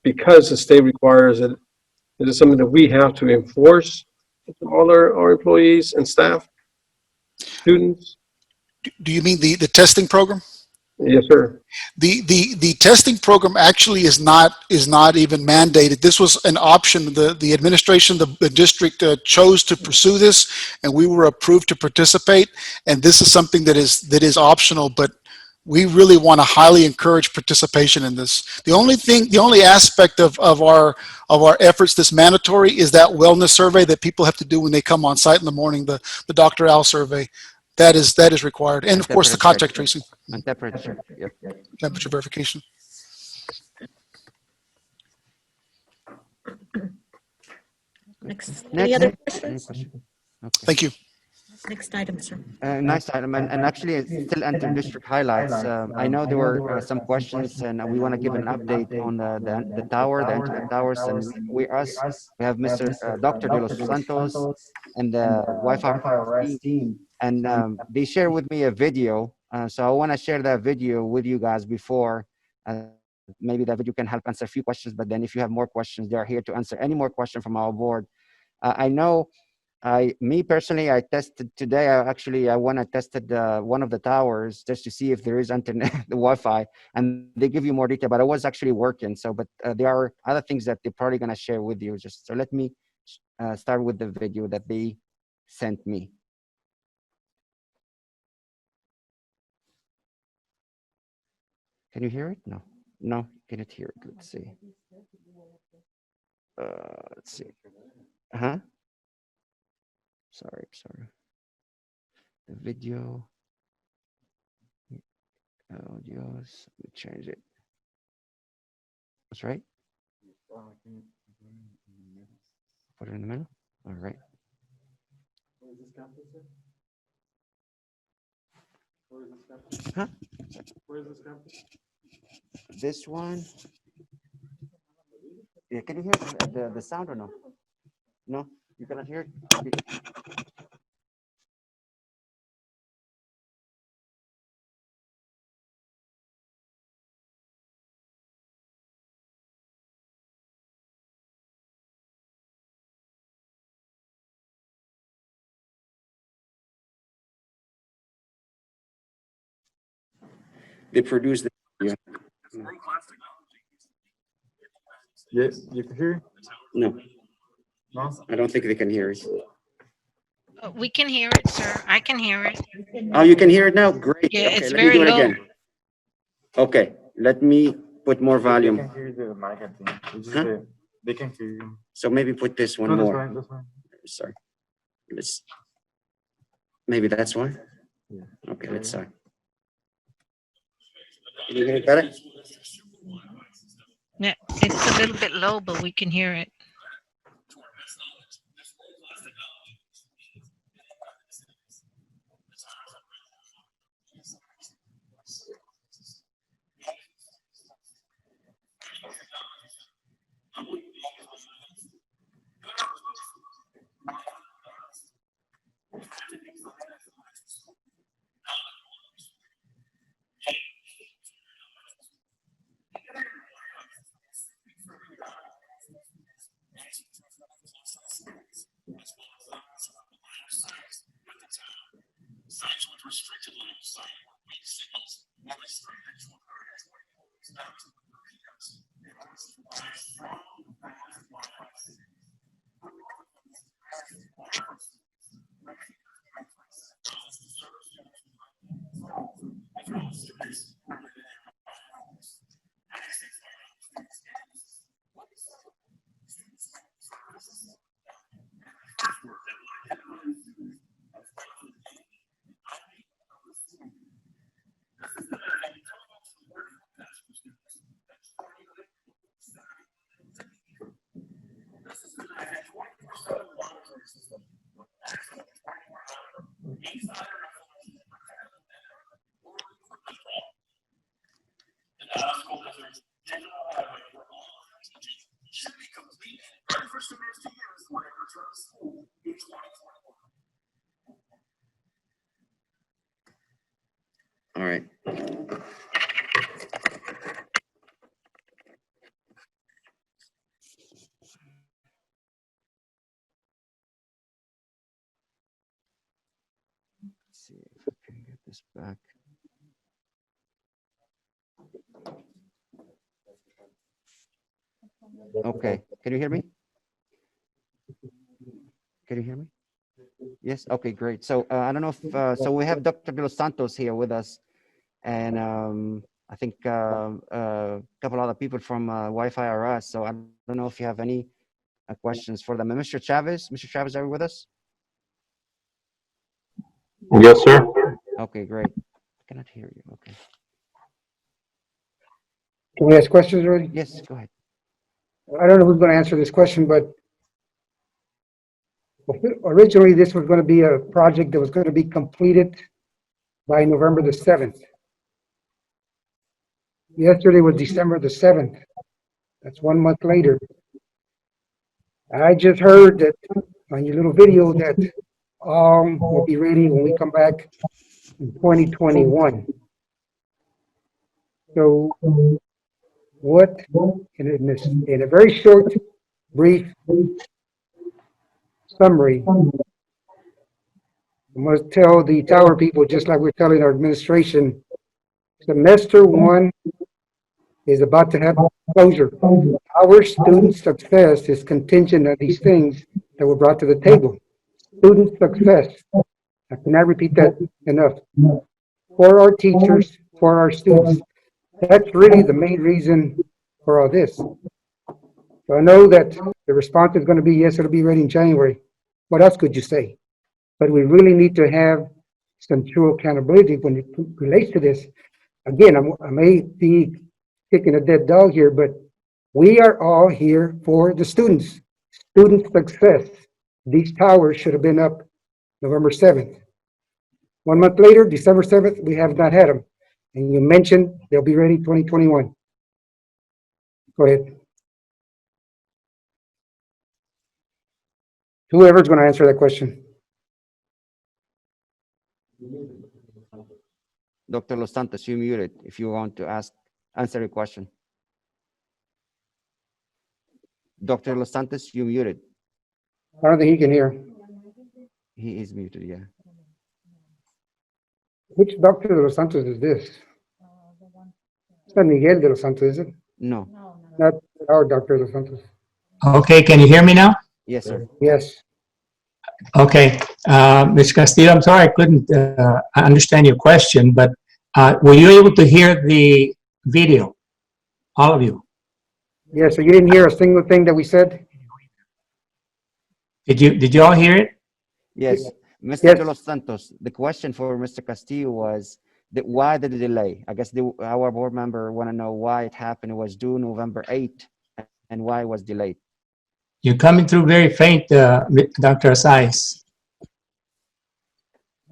[SPEAKER 2] because the state requires it, is it something that we have to enforce to all our employees and staff, students?
[SPEAKER 12] Do you mean the testing program?
[SPEAKER 2] Yes, sir.
[SPEAKER 12] The testing program actually is not even mandated. This was an option. The administration, the district chose to pursue this, and we were approved to participate. And this is something that is optional, but we really want to highly encourage participation in this. The only aspect of our efforts that's mandatory is that wellness survey that people have to do when they come on site in the morning, the Dr. Al survey. That is required. And of course the contact tracing.
[SPEAKER 5] And temperature, yep.
[SPEAKER 12] Temperature verification.
[SPEAKER 11] Next. Any other questions?
[SPEAKER 5] Okay.
[SPEAKER 12] Thank you.
[SPEAKER 11] Next item, sir.
[SPEAKER 5] Nice item, and actually it's still under district highlights. I know there were some questions, and we want to give an update on the tower, the internet towers, and we have Mr. Dr. De Los Santos and the Wi-Fi team, and they shared with me a video. So I want to share that video with you guys before. Maybe that video can help answer a few questions, but then if you have more questions, they are here to answer any more question from our board. I know. Me personally, I tested today. I went and tested one of the towers just to see if there is internet, the Wi-Fi, and they give you more detail. But it was actually working. So, but there are other things that they're probably gonna share with you. Just so let me start with the video that they sent me. Can you hear it? No, no, cannot hear it. Let's see. Let's see. Huh? Sorry. The video. Audios. Let me change it. That's right. Put it in the middle. All right. Huh? This one. Yeah, can you hear the sound or no? No, you cannot hear it. They produce the video.
[SPEAKER 14] Yes, you can hear?
[SPEAKER 5] No,
[SPEAKER 14] No?
[SPEAKER 5] I don't think they can hear it.
[SPEAKER 15] We can hear it, sir. I can hear it.
[SPEAKER 5] Oh, you can hear it now? Great.
[SPEAKER 15] Yeah,
[SPEAKER 5] Okay,
[SPEAKER 15] it's
[SPEAKER 5] let me
[SPEAKER 15] very
[SPEAKER 5] do it
[SPEAKER 15] low.
[SPEAKER 5] again. Okay, let me put more
[SPEAKER 14] They
[SPEAKER 5] volume.
[SPEAKER 14] can hear the mic, I think. It's just
[SPEAKER 5] Huh?
[SPEAKER 14] they can hear you.
[SPEAKER 5] So maybe put this one
[SPEAKER 14] No, that's
[SPEAKER 5] more.
[SPEAKER 14] fine, that's fine.
[SPEAKER 5] Sorry. Maybe that's why.
[SPEAKER 14] Yeah.
[SPEAKER 5] Okay, let's start. Can you hear it better?
[SPEAKER 15] Yeah, it's a little bit low, but we can hear it.
[SPEAKER 5] All right. Let's see if I can get this back. Okay, can you hear me? Can you hear me? Yes, okay, great. So I don't know if, so we have Dr. De Los Santos here with us, and I think a couple other people from Wi-Fi are us. So I don't know if you have any questions for them. And Mr. Chavez, are you with us?
[SPEAKER 6] Yes, sir.
[SPEAKER 5] Okay, great. I cannot hear you. Okay.
[SPEAKER 9] Can we ask questions already?
[SPEAKER 5] Yes, go ahead.
[SPEAKER 9] I don't know who's going to answer this question, but Originally, this was going to be a project that was going to be completed by November the 7th. Yesterday was December the 7th. That's 1 month later. I just heard that on your little video that will be ready when we come back in 2021. So what, in a very short, brief summary, I must tell the tower people, just like we're telling our administration, semester 1 is about to have closure. Our student success is contingent on these things that were brought to the table. Student success, I cannot repeat that enough. For our teachers, for our students. That's really the main reason for all this. So I know that the response is going to be, yes, it'll be ready in January. What else could you say? But we really need to have some true accountability when it relates to this. Again, I may be kicking a dead dog here, but we are all here for the students. Student success. These towers should have been up November 7th. 1 month later, December 7th, we have not had them. And you mentioned they'll be ready 2021. Go ahead. Whoever's going to answer that question.
[SPEAKER 5] Dr. Los Santos, you muted if you want to answer your question. Dr. Los Santos, you muted.
[SPEAKER 9] I don't think he can hear.
[SPEAKER 5] He is muted, yeah.
[SPEAKER 9] Which Dr. de los Santos is this? It's not Miguel de los Santos, is it?
[SPEAKER 5] No.
[SPEAKER 9] Not our Dr. de los Santos.
[SPEAKER 16] Okay, can you hear me now?
[SPEAKER 5] Yes, sir.
[SPEAKER 9] Yes.
[SPEAKER 16] Okay, Ms. Castillo, I'm sorry I couldn't understand your question, but were you able to hear the video, all of you?
[SPEAKER 9] Yeah, so you didn't hear a single thing that we said?
[SPEAKER 16] Did you all hear it?
[SPEAKER 5] Yes. Mr.
[SPEAKER 9] Yes.
[SPEAKER 5] De Los Santos, the question for Mr. Castillo was that why the delay? I guess our board member want to know why it happened. It was due November 8th and why it was delayed.
[SPEAKER 16] You're coming through very faint, Dr. Asais.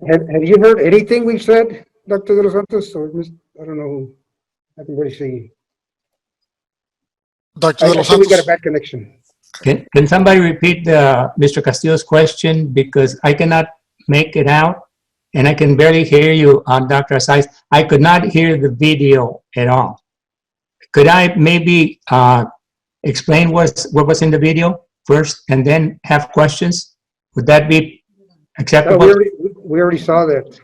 [SPEAKER 9] Have you heard anything we've said, Dr. de los Santos? Or I don't know. I can really see.
[SPEAKER 12] Dr.
[SPEAKER 9] I
[SPEAKER 12] De Los
[SPEAKER 9] think we got a
[SPEAKER 12] Santos.
[SPEAKER 9] bad connection.
[SPEAKER 16] Can somebody repeat Mr. Castillo's question, because I cannot make it out and I can barely hear you on Dr. Asais. I could not hear the video at all. Could I maybe explain what was in the video first and then have questions? Would that be acceptable?
[SPEAKER 9] No, we already saw that.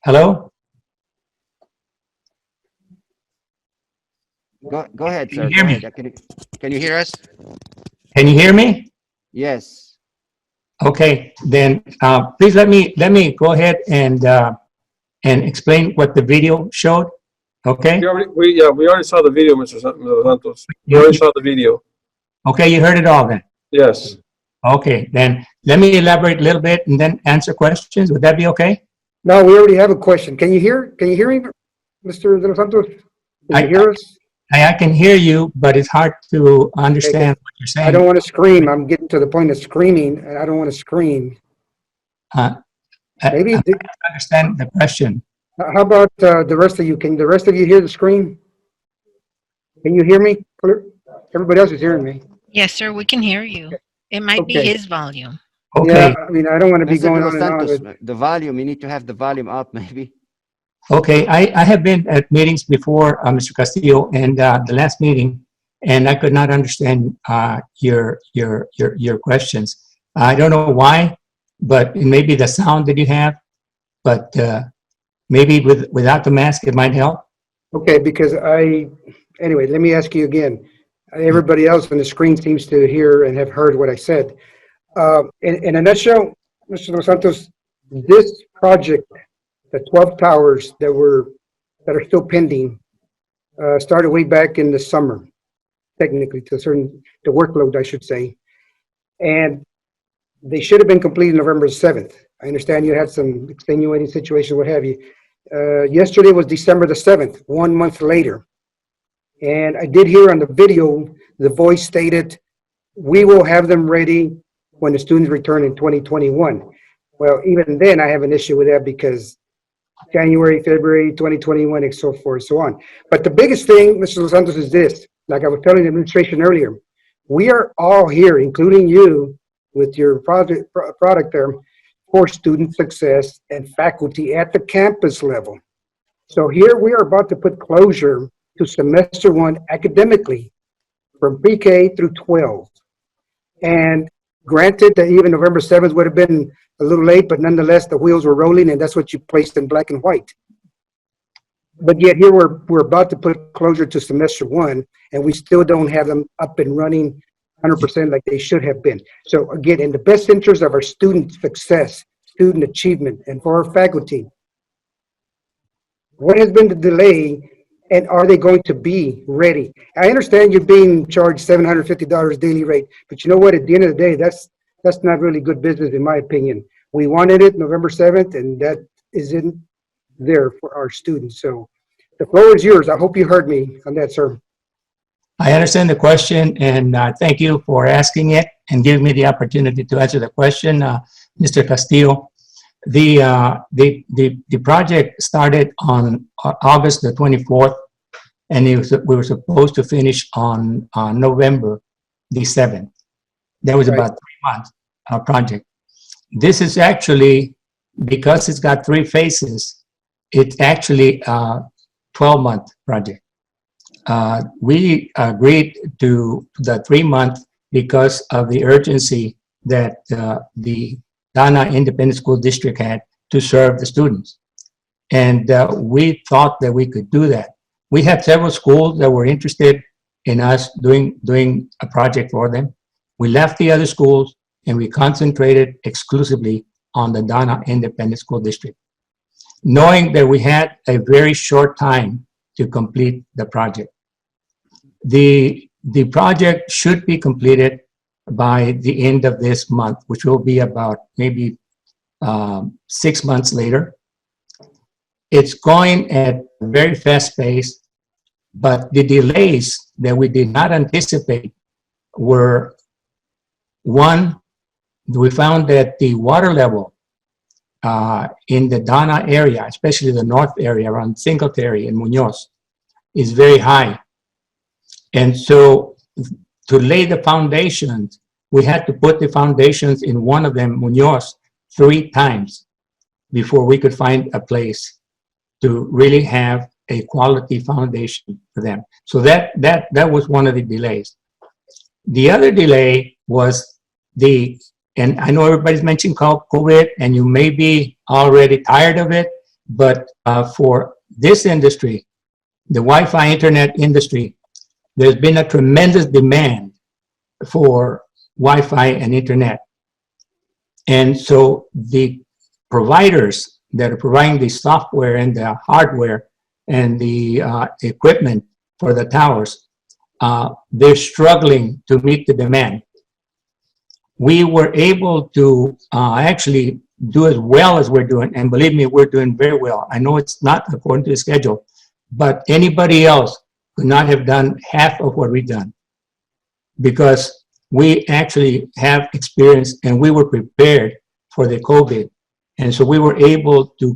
[SPEAKER 16] Hello?
[SPEAKER 5] Go ahead, sir.
[SPEAKER 16] Can you hear
[SPEAKER 5] Go
[SPEAKER 16] me?
[SPEAKER 5] ahead. Can you hear us?
[SPEAKER 16] Can you hear me?
[SPEAKER 5] Yes.
[SPEAKER 16] Okay, then please let me go ahead and explain what the video showed. Okay.
[SPEAKER 2] We already saw the video, Mr. Santos. We already saw the video.
[SPEAKER 16] Okay, you heard it all then.
[SPEAKER 2] Yes.
[SPEAKER 16] Okay, then let me elaborate a little bit and then answer questions. Would that be okay?
[SPEAKER 9] No, we already have a question. Can you hear me, Mr. de los Santos? Can you hear us?
[SPEAKER 16] I can hear you, but it's hard to understand what you're saying.
[SPEAKER 9] I don't want to scream. I'm getting to the point of screaming, and I don't want to scream. Maybe
[SPEAKER 16] I understand the question.
[SPEAKER 9] How about the rest of you? Can the rest of you hear the screen? Can you hear me? Everybody else is hearing me.
[SPEAKER 15] Yes, sir, we can hear you. It might be
[SPEAKER 9] Okay.
[SPEAKER 15] his volume.
[SPEAKER 16] Okay.
[SPEAKER 9] Yeah, I mean, I don't want to be
[SPEAKER 5] Mr.
[SPEAKER 9] going
[SPEAKER 5] De
[SPEAKER 9] on
[SPEAKER 5] Los
[SPEAKER 9] and on.
[SPEAKER 5] Santos,
[SPEAKER 9] But
[SPEAKER 5] the volume, you need to have the volume up maybe.
[SPEAKER 16] Okay, I have been at meetings before, Mr. Castillo, and the last meeting, and I could not understand your questions. I don't know why, but it may be the sound that you have, but maybe without the mask, it might help.
[SPEAKER 9] okay, because anyway, let me ask you again. Everybody else on the screen seems to hear and have heard what I said. In a nutshell, Mr. Dos Santos, this project, the 12 towers that are still pending, started way back in the summer, technically, the workload, I should say. And they should have been completed November 7th. I understand you had some extenuating situation, what have you. Yesterday was December the 7th, 1 month later. And I did hear on the video, the voice stated, we will have them ready when the students return in 2021. Well, even then, I have an issue with that because January, February 2021, and so forth, so on. But the biggest thing, Mr. Los Santos, is this. Like I was telling the administration earlier, we are all here, including you, with your product there, for student success and faculty at the campus level. So here we are about to put closure to semester 1 academically from pre-K through 12. And granted that even November 7th would have been a little late, but nonetheless, the wheels were rolling, and that's what you placed in black and white. But yet here we're about to put closure to semester 1, and we still don't have them up and running 100% like they should have been. So again, in the best interest of our student success, student achievement, and for our faculty, what has been the delay, and are they going to be ready? I understand you're being charged $750 daily rate, but you know what? At the end of the day, that's not really good business, in my opinion. We wanted it November 7th, and that isn't there for our students. So the floor is yours. I hope you heard me on that, sir.
[SPEAKER 16] I understand the question, and thank you for asking it and giving me the opportunity to answer the question, Mr. Castillo. The project started on August the 24th, and we were supposed to finish on November the 7th. That was about 3 months project. This is actually, because it's got 3 phases, it's actually a 12-month project. We agreed to the 3-month because of the urgency that the Dana Independent School District had to serve the students. And we thought that we could do that. We had several schools that were interested in us doing a project for them. We left the other schools and we concentrated exclusively on the Dana Independent School District, knowing that we had a very short time to complete the project. The project should be completed by the end of this month, which will be about maybe 6 months later. It's going at a very fast pace, but the delays that we did not anticipate were, one, we found that the water level in the Dana area, especially the north area around Singletary and Munoz, is very high. And so to lay the foundations, we had to put the foundations in one of them, Munoz, 3 times before we could find a place to really have a quality foundation for them. So that was one of the delays. The other delay was and I know everybody's mentioned COVID, and you may be already tired of it, but for this industry, the Wi-Fi internet industry, there's been a tremendous demand for Wi-Fi and internet. And so the providers that are providing the software and the hardware and the equipment for the towers, they're struggling to meet the demand. We were able to actually do as well as we're doing, and believe me, we're doing very well. I know it's not according to the schedule, but anybody else could not have done half of what we've done, because we actually have experience and we were prepared for the COVID. And so we were able to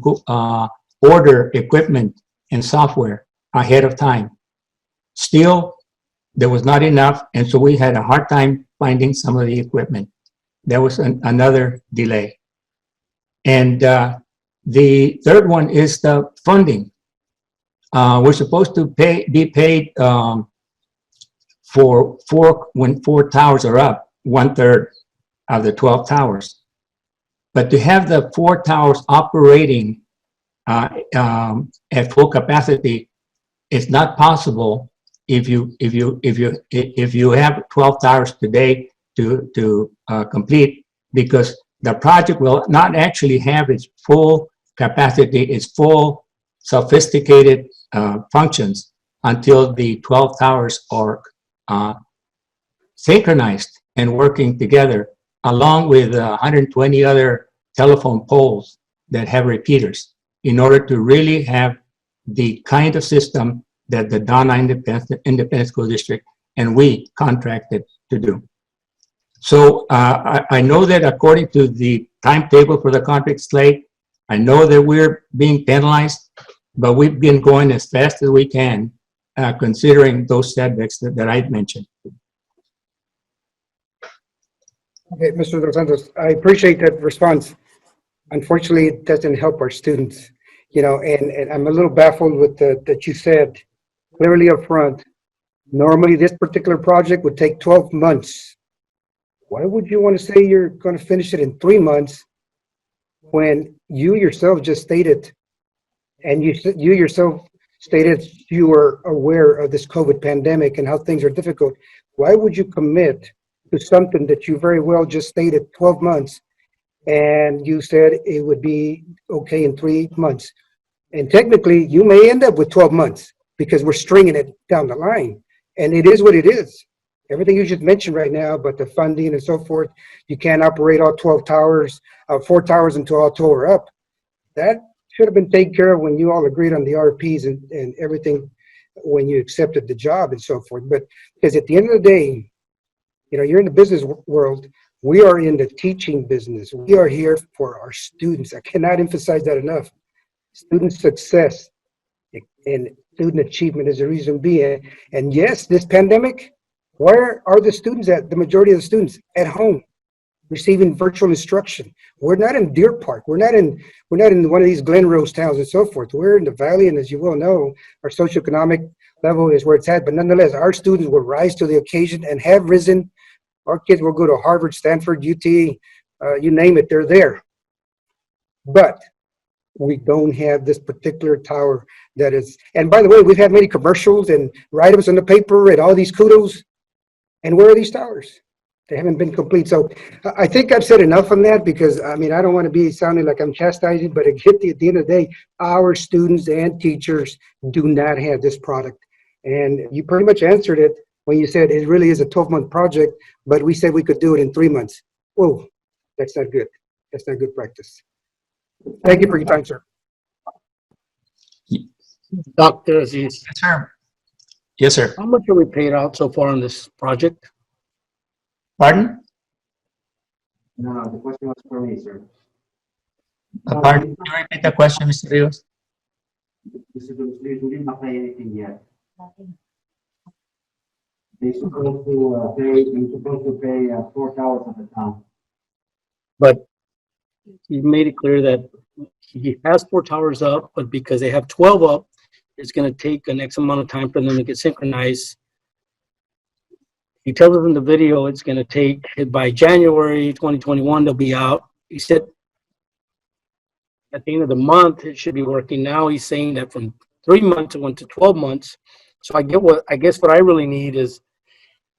[SPEAKER 16] order equipment and software ahead of time. Still, there was not enough, and so we had a hard time finding some of the equipment. That was another delay. And the third one is the funding. We're supposed to be paid when 4 towers are up, 1/3 of the 12 towers. But to have the 4 towers operating at full capacity is not possible if you have 12 towers today to complete, because the project will not actually have its full capacity, its full sophisticated functions until the 12 towers are synchronized and working together, along with 120 other telephone poles that have repeaters, in order to really have the kind of system that the Dana Independent School District and we contracted to do. So I know that according to the timetable for the contract slate, I know that we're being penalized, but we've been going as fast as we can, considering those setbacks that I mentioned.
[SPEAKER 9] Okay, Mr. Dos Santos, I appreciate that response. Unfortunately, it doesn't help our students, you know, and I'm a little baffled with that you said clearly up front, normally this particular project would take 12 months. Why would you want to say you're going to finish it in 3 months when you yourself just stated, and you yourself stated you were aware of this COVID pandemic and how things are difficult? Why would you commit to something that you very well just stated 12 months and you said it would be okay in 3 months? And technically, you may end up with 12 months because we're stringing it down the line. And it is what it is. Everything you just mentioned right now, but the funding and so forth, you can't operate all 12 towers, 4 towers until all 12 are up. That should have been taken care of when you all agreed on the RPs and everything when you accepted the job and so forth. But because at the end of the day, you know, you're in the business world. We are in the teaching business. We are here for our students. I cannot emphasize that enough. Student success and student achievement is the reason being. And yes, this pandemic, where are the students at? The majority of the students at home, receiving virtual instruction. We're not in Deer Park. We're not in one of these Glen Rose towns and so forth. We're in the valley, and as you well know, our socioeconomic level is where it's at. But nonetheless, our students will rise to the occasion and have risen. Our kids will go to Harvard, Stanford, UT, you name it, they're there. But we don't have this particular tower that is, and by the way, we've had many commercials and write-ups in the paper and all these kudos. And where are these towers? They haven't been complete. So I think I've said enough on that because, I mean, I don't want to be sounding like I'm chastising, but at the end of the day, our students and teachers do not have this product. And you pretty much answered it when you said it really is a 12-month project, but we said we could do it in 3 months. Whoa, that's not good. That's not good practice. Thank you for your time, sir.
[SPEAKER 13] Dr. Aziz,
[SPEAKER 16] Yes, sir. Yes, sir.
[SPEAKER 13] how much have we paid out so far on this project?
[SPEAKER 16] Pardon?
[SPEAKER 5] No, the question was for me, sir.
[SPEAKER 16] Pardon? Can you repeat the question, Mr. Rios?
[SPEAKER 5] Mr. Cruz, we didn't apply anything yet. They're supposed to pay 4 towers at a time.
[SPEAKER 13] But he made it clear that he has 4 towers up, but because they have 12 up, it's going to take an X amount of time for them to get synchronized. He tells us in the video it's going to take, by January 2021, they'll be out. He said at the end of the month, it should be working. Now he's saying that from 3 months it went to 12 months. So I guess what I really need is,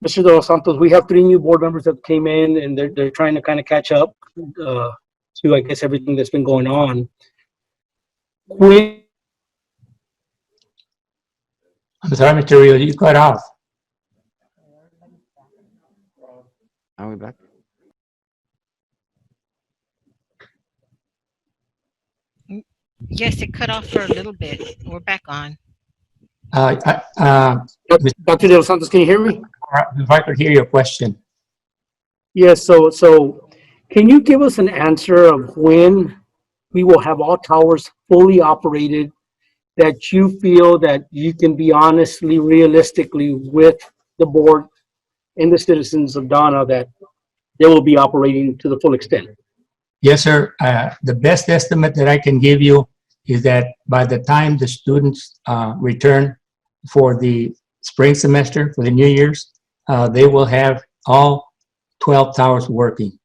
[SPEAKER 13] Mr. Dos Santos, we have 3 new board members that came in and they're trying to kind of catch up to, I guess, everything that's been going on.
[SPEAKER 16] I'm sorry, Mr. Rios, you cut off.
[SPEAKER 5] Are we back?
[SPEAKER 15] Yes, it cut off for a little bit. We're back on.
[SPEAKER 13] Dr. Dos Santos, can you hear me?
[SPEAKER 16] If I could hear your question.
[SPEAKER 13] Yes, so can you give us an answer of when we will have all towers fully operated, that you feel that you can be honestly, realistically with the board and the citizens of Donna that they will be operating to the full extent?
[SPEAKER 16] Yes, sir. The best estimate that I can give you is that by the time the students return for the spring semester, for the New Year's, they will have all 12 towers working.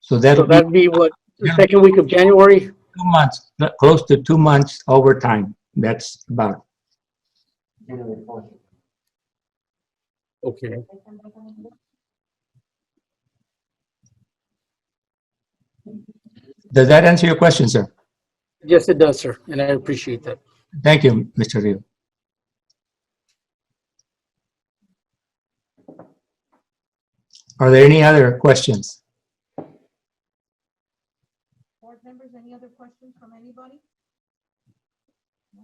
[SPEAKER 16] So
[SPEAKER 13] that'd be what, the second week of January?
[SPEAKER 16] 2 months, close to 2 months overtime. That's about it.
[SPEAKER 13] Okay.
[SPEAKER 16] Does that answer your question, sir?
[SPEAKER 13] Yes, it does, sir, and I appreciate that.
[SPEAKER 16] Thank you, Mr. Rio. Are there any other questions?
[SPEAKER 11] Board members, any other questions from anybody? No?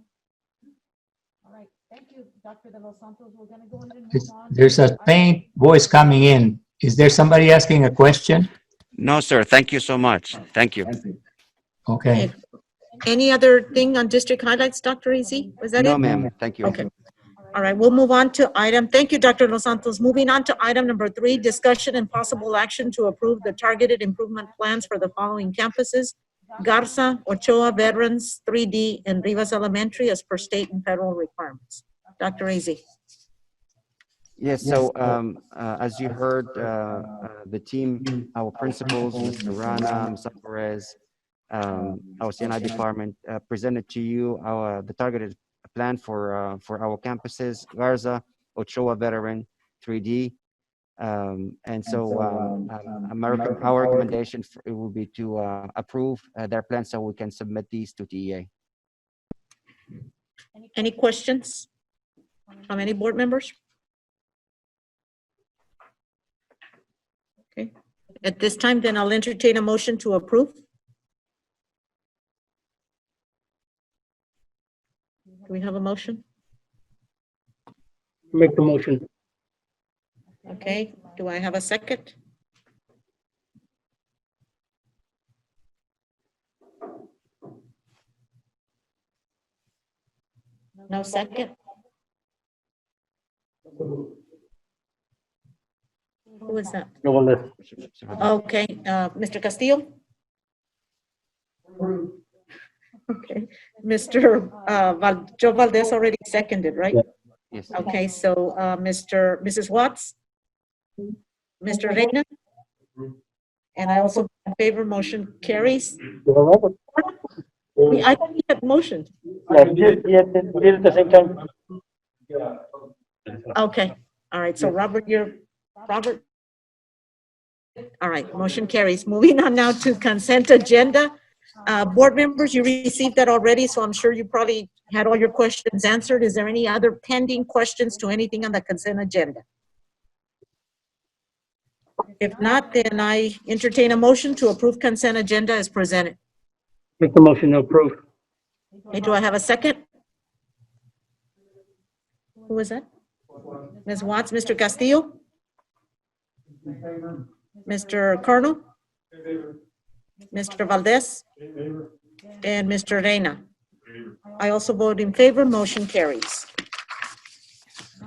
[SPEAKER 11] All right.
[SPEAKER 3] Thank you, Dr. De Los Santos. We're going to go ahead and
[SPEAKER 16] There's-
[SPEAKER 3] move on.
[SPEAKER 16] There's a faint voice coming in. Is there somebody asking a question?
[SPEAKER 5] No, sir. Thank you so much. Thank you.
[SPEAKER 16] Okay.
[SPEAKER 11] Any other thing on district highlights, Dr. Easy? Was that
[SPEAKER 5] No,
[SPEAKER 11] it?
[SPEAKER 5] ma'am. Thank you.
[SPEAKER 11] Okay. All right, we'll move on to thank you, Dr. Los Santos. Moving on to item number 3, discussion and possible action to approve the targeted improvement plans for the following campuses: Garza, Ochoa, Veterans, 3D, and Rivas Elementary as per state and federal requirements. Dr. Easy.
[SPEAKER 5] Yes, so as you heard, the team, our principals, Mr. Rana, Ms. Alvarez, our CNI department presented to you the targeted plan for our campuses, Garza, Ochoa Veteran, 3D. And so our recommendation it will be to approve their plan so we can submit these to TEA.
[SPEAKER 11] Any questions from any board members? Okay, at this time, then I'll entertain a motion to approve. Do we have a motion?
[SPEAKER 13] Make the motion.
[SPEAKER 11] Okay, do I have a second? No second? Who is that?
[SPEAKER 13] No one left.
[SPEAKER 11] Okay, Mr. Castillo? Okay, Mr. Joe Valdez already seconded, right?
[SPEAKER 5] Yes.
[SPEAKER 11] Okay, so Mrs. Watts? Mr. Reina? And I also in favor, motion carries. I thought we had motioned.
[SPEAKER 13] Yeah, we did it at the same time.
[SPEAKER 11] Okay, all right, so Robert. All right, motion carries. Moving on now to consent agenda. Board members, you received that already, so I'm sure you probably had all your questions answered. Is there any other pending questions to anything on the consent agenda? If not, then I entertain a motion to approve consent agenda as presented.
[SPEAKER 13] Make the motion to approve.
[SPEAKER 11] Okay, do I have a second? Who was that? Ms. Watts, Mr. Castillo? Mr. Colonel? Mr. Valdez? And Mr. Reina? I also vote in favor, motion carries.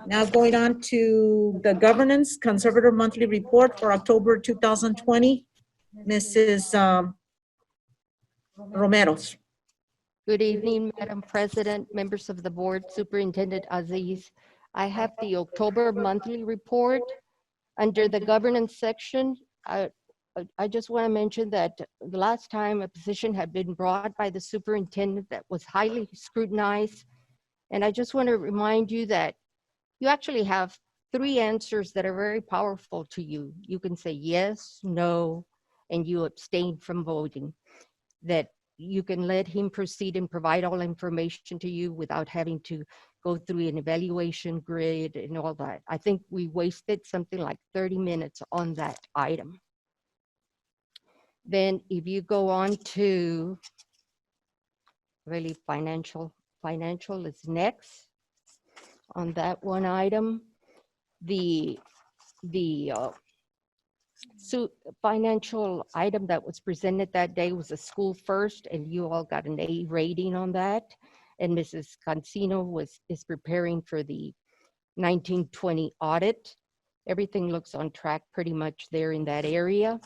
[SPEAKER 11] Now going on to the governance conservator monthly report for October 2020. Mrs. Romero.
[SPEAKER 17] Good evening, Madam President, members of the board, Superintendent Aziz. I have the October monthly report. Under the governance section, I just want to mention that the last time a position had been brought by the superintendent that was highly scrutinized. And I just want to remind you that you actually have 3 answers that are very powerful to you. You can say yes, no, and you abstain from voting. That you can let him proceed and provide all information to you without having to go through an evaluation grid and all that. I think we wasted something like 30 minutes on that item. Then if you go on to really financial is next. On that one item, the financial item that was presented that day was a school first, and you all got an A rating on that. And Mrs. Cancino is preparing for the 1920 audit. Everything looks on track pretty much there in that area.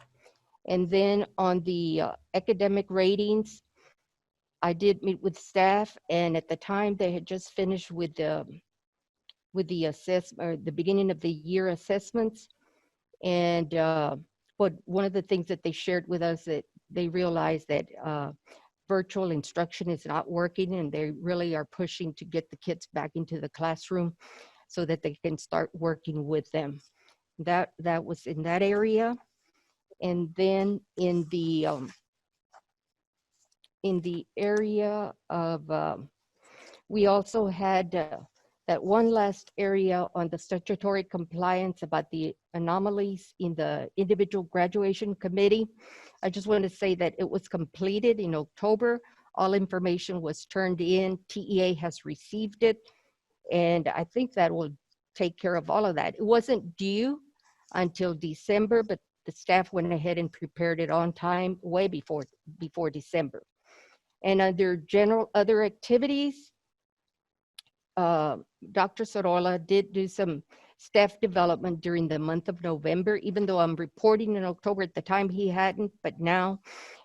[SPEAKER 17] And then on the academic ratings, I did meet with staff, and at the time they had just finished with the assessment, or the beginning of the year assessments. And but one of the things that they shared with us, that they realized that virtual instruction is not working, and they really are pushing to get the kids back into the classroom so that they can start working with them. That was in that area. And then in the area of, we also had that one last area on the statutory compliance about the anomalies in the individual graduation committee. I just want to say that it was completed in October. All information was turned in. TEA has received it. And I think that will take care of all of that. It wasn't due until December, but the staff went ahead and prepared it on time, way before December. And under general other activities, Dr. Sorolla did do some staff development during the month of November, even though I'm reporting in October. At the time he hadn't, but now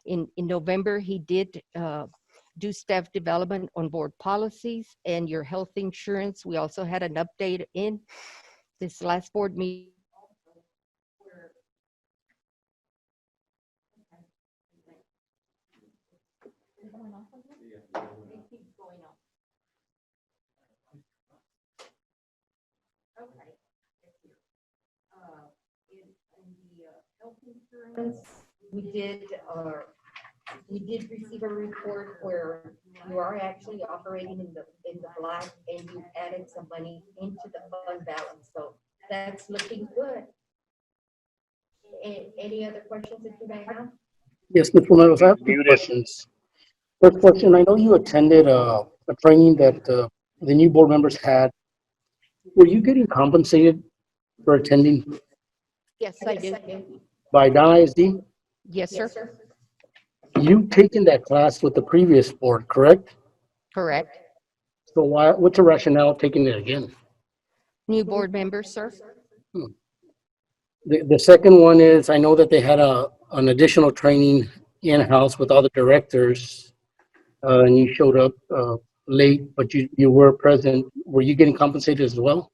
[SPEAKER 17] in November he did do staff development on board policies and your health insurance. We also had an update in this last board meeting. Health insurance, we did receive a report where you are actually operating in the black, and you added some money into the fund balance, so that's looking good. Any other questions that you may have?
[SPEAKER 13] Yes, Ms. Romero, I have two questions. First question, I know you attended a training that the new board members had. Were you getting compensated for attending
[SPEAKER 17] Yes, I do.
[SPEAKER 13] by Don ISD?
[SPEAKER 17] Yes, sir.
[SPEAKER 13] You've taken that class with the previous board, correct?
[SPEAKER 17] Correct.
[SPEAKER 13] So what's the rationale of taking it again?
[SPEAKER 17] New board members, sir.
[SPEAKER 13] The second one is, I know that they had an additional training in-house with all the directors, and you showed up late, but you were present. Were you getting compensated as well?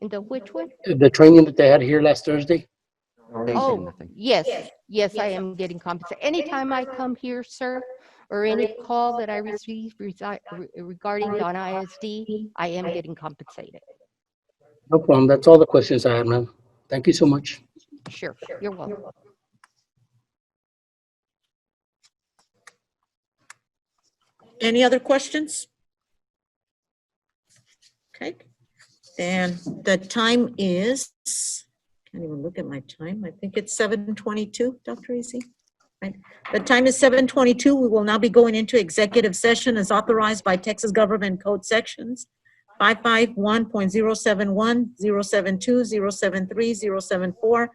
[SPEAKER 17] In the which one?
[SPEAKER 13] The training that they had here last Thursday?
[SPEAKER 17] Oh, yes, I am getting compensated. Anytime I come here, sir, or any call that I receive regarding Don ISD, I am getting compensated.
[SPEAKER 13] No problem. That's all the questions I had, ma'am. Thank you so much.
[SPEAKER 17] Sure, you're welcome.
[SPEAKER 11] Any other questions? Okay, and the time is, can't even look at my time. I think it's 7:22, Dr. Easy. Right. The time is 7:22. We will now be going into executive session as authorized by Texas Government Code sections 551.071, 072, 073, 074,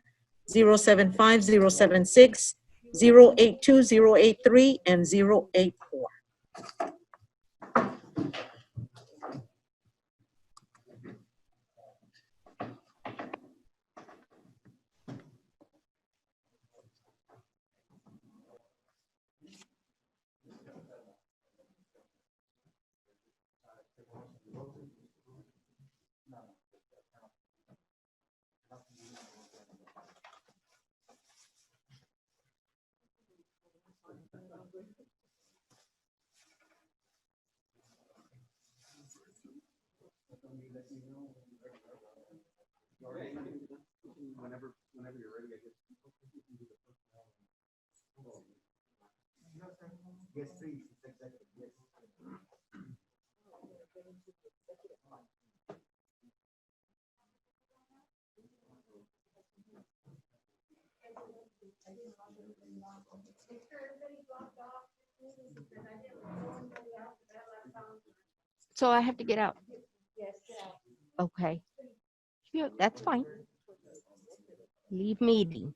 [SPEAKER 11] 075, 076, 082, 083, and 084.
[SPEAKER 14] Whenever you're ready, I guess. Yes, please. Yes.
[SPEAKER 17] So I have to get out. Okay. Yeah, that's fine. Leave meeting.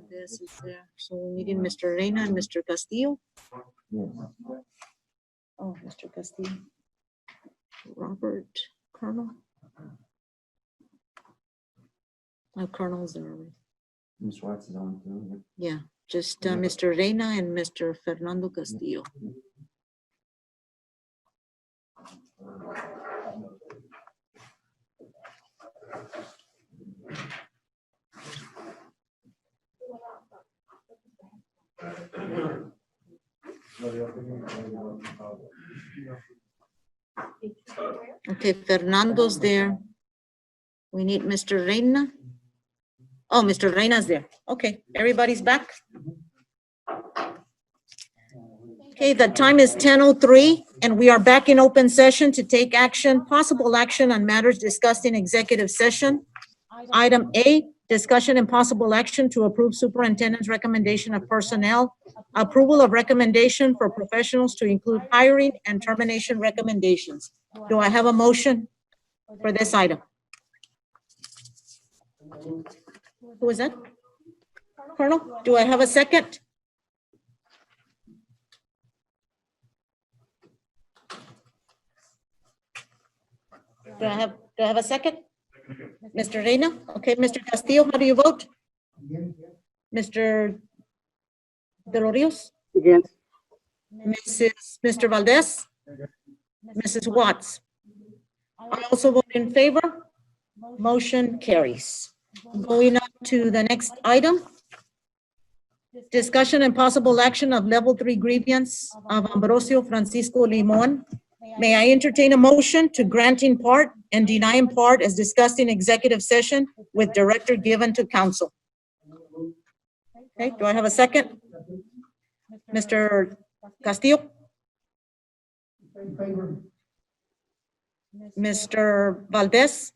[SPEAKER 11] Valdez is there. So we're meeting Mr. Reina and Mr. Castillo. Oh, Mr. Castillo. Robert, Colonel. Oh, Colonel's there already.
[SPEAKER 5] Ms. Schwartz is on too.
[SPEAKER 11] Yeah, just Mr. Reina and Mr. Fernando Castillo. Okay, Fernando's there. We need Mr. Reina. Oh, Mr. Reina's there. Okay, everybody's back. Okay, the time is 10:03 and we are back in open session to take action, possible action on matters discussed in executive session. Item A, discussion and possible action to approve superintendent's recommendation of personnel, approval of recommendation for professionals to include hiring and termination recommendations. Do I have a motion for this item? Who is that? Colonel, do I have a second? Do I have a second? Mr. Reina? Okay, Mr. Castillo, how do you vote? Mr. De los Rios?
[SPEAKER 9] Against.
[SPEAKER 11] Mr. Valdez? Mrs. Watts? I also vote in favor. Motion carries. Going on to the next item. Discussion and possible action of level 3 grievance of Ambrosio Francisco Limon. May I entertain a motion to grant in part and deny in part as discussed in executive session with director given to council? Okay, do I have a second? Mr. Castillo? Mr. Valdez?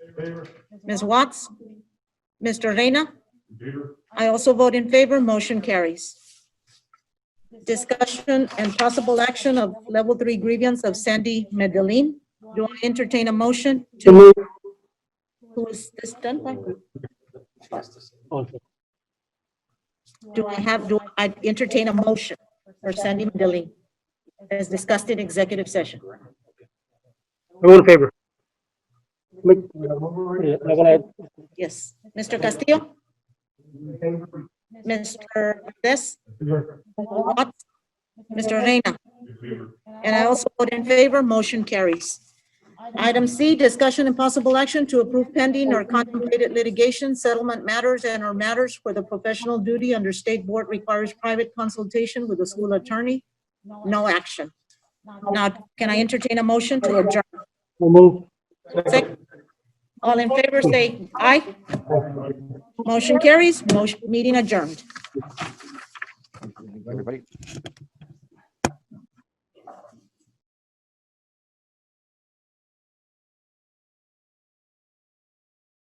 [SPEAKER 11] Ms. Watts? Mr. Reina? I also vote in favor. Motion carries. Discussion and possible action of level 3 grievance of Sandy Medellin. Do I entertain a motion to? Who is this done by? Do I entertain a motion for Sandy Medellin as discussed in executive session?
[SPEAKER 9] I vote in favor.
[SPEAKER 11] Yes. Mr. Castillo? Mr. Valdez? Watts? Mr. Reina? And I also vote in favor. Motion carries. Item C, discussion and possible action to approve pending or contemplated litigation, settlement matters, and or matters where the professional duty under state board requires private consultation with the school attorney. No action. Now, can I entertain a motion to adjourn?
[SPEAKER 9] Move.
[SPEAKER 11] Second. All in favor, say aye. Motion carries. Meeting adjourned.
[SPEAKER 5] Everybody.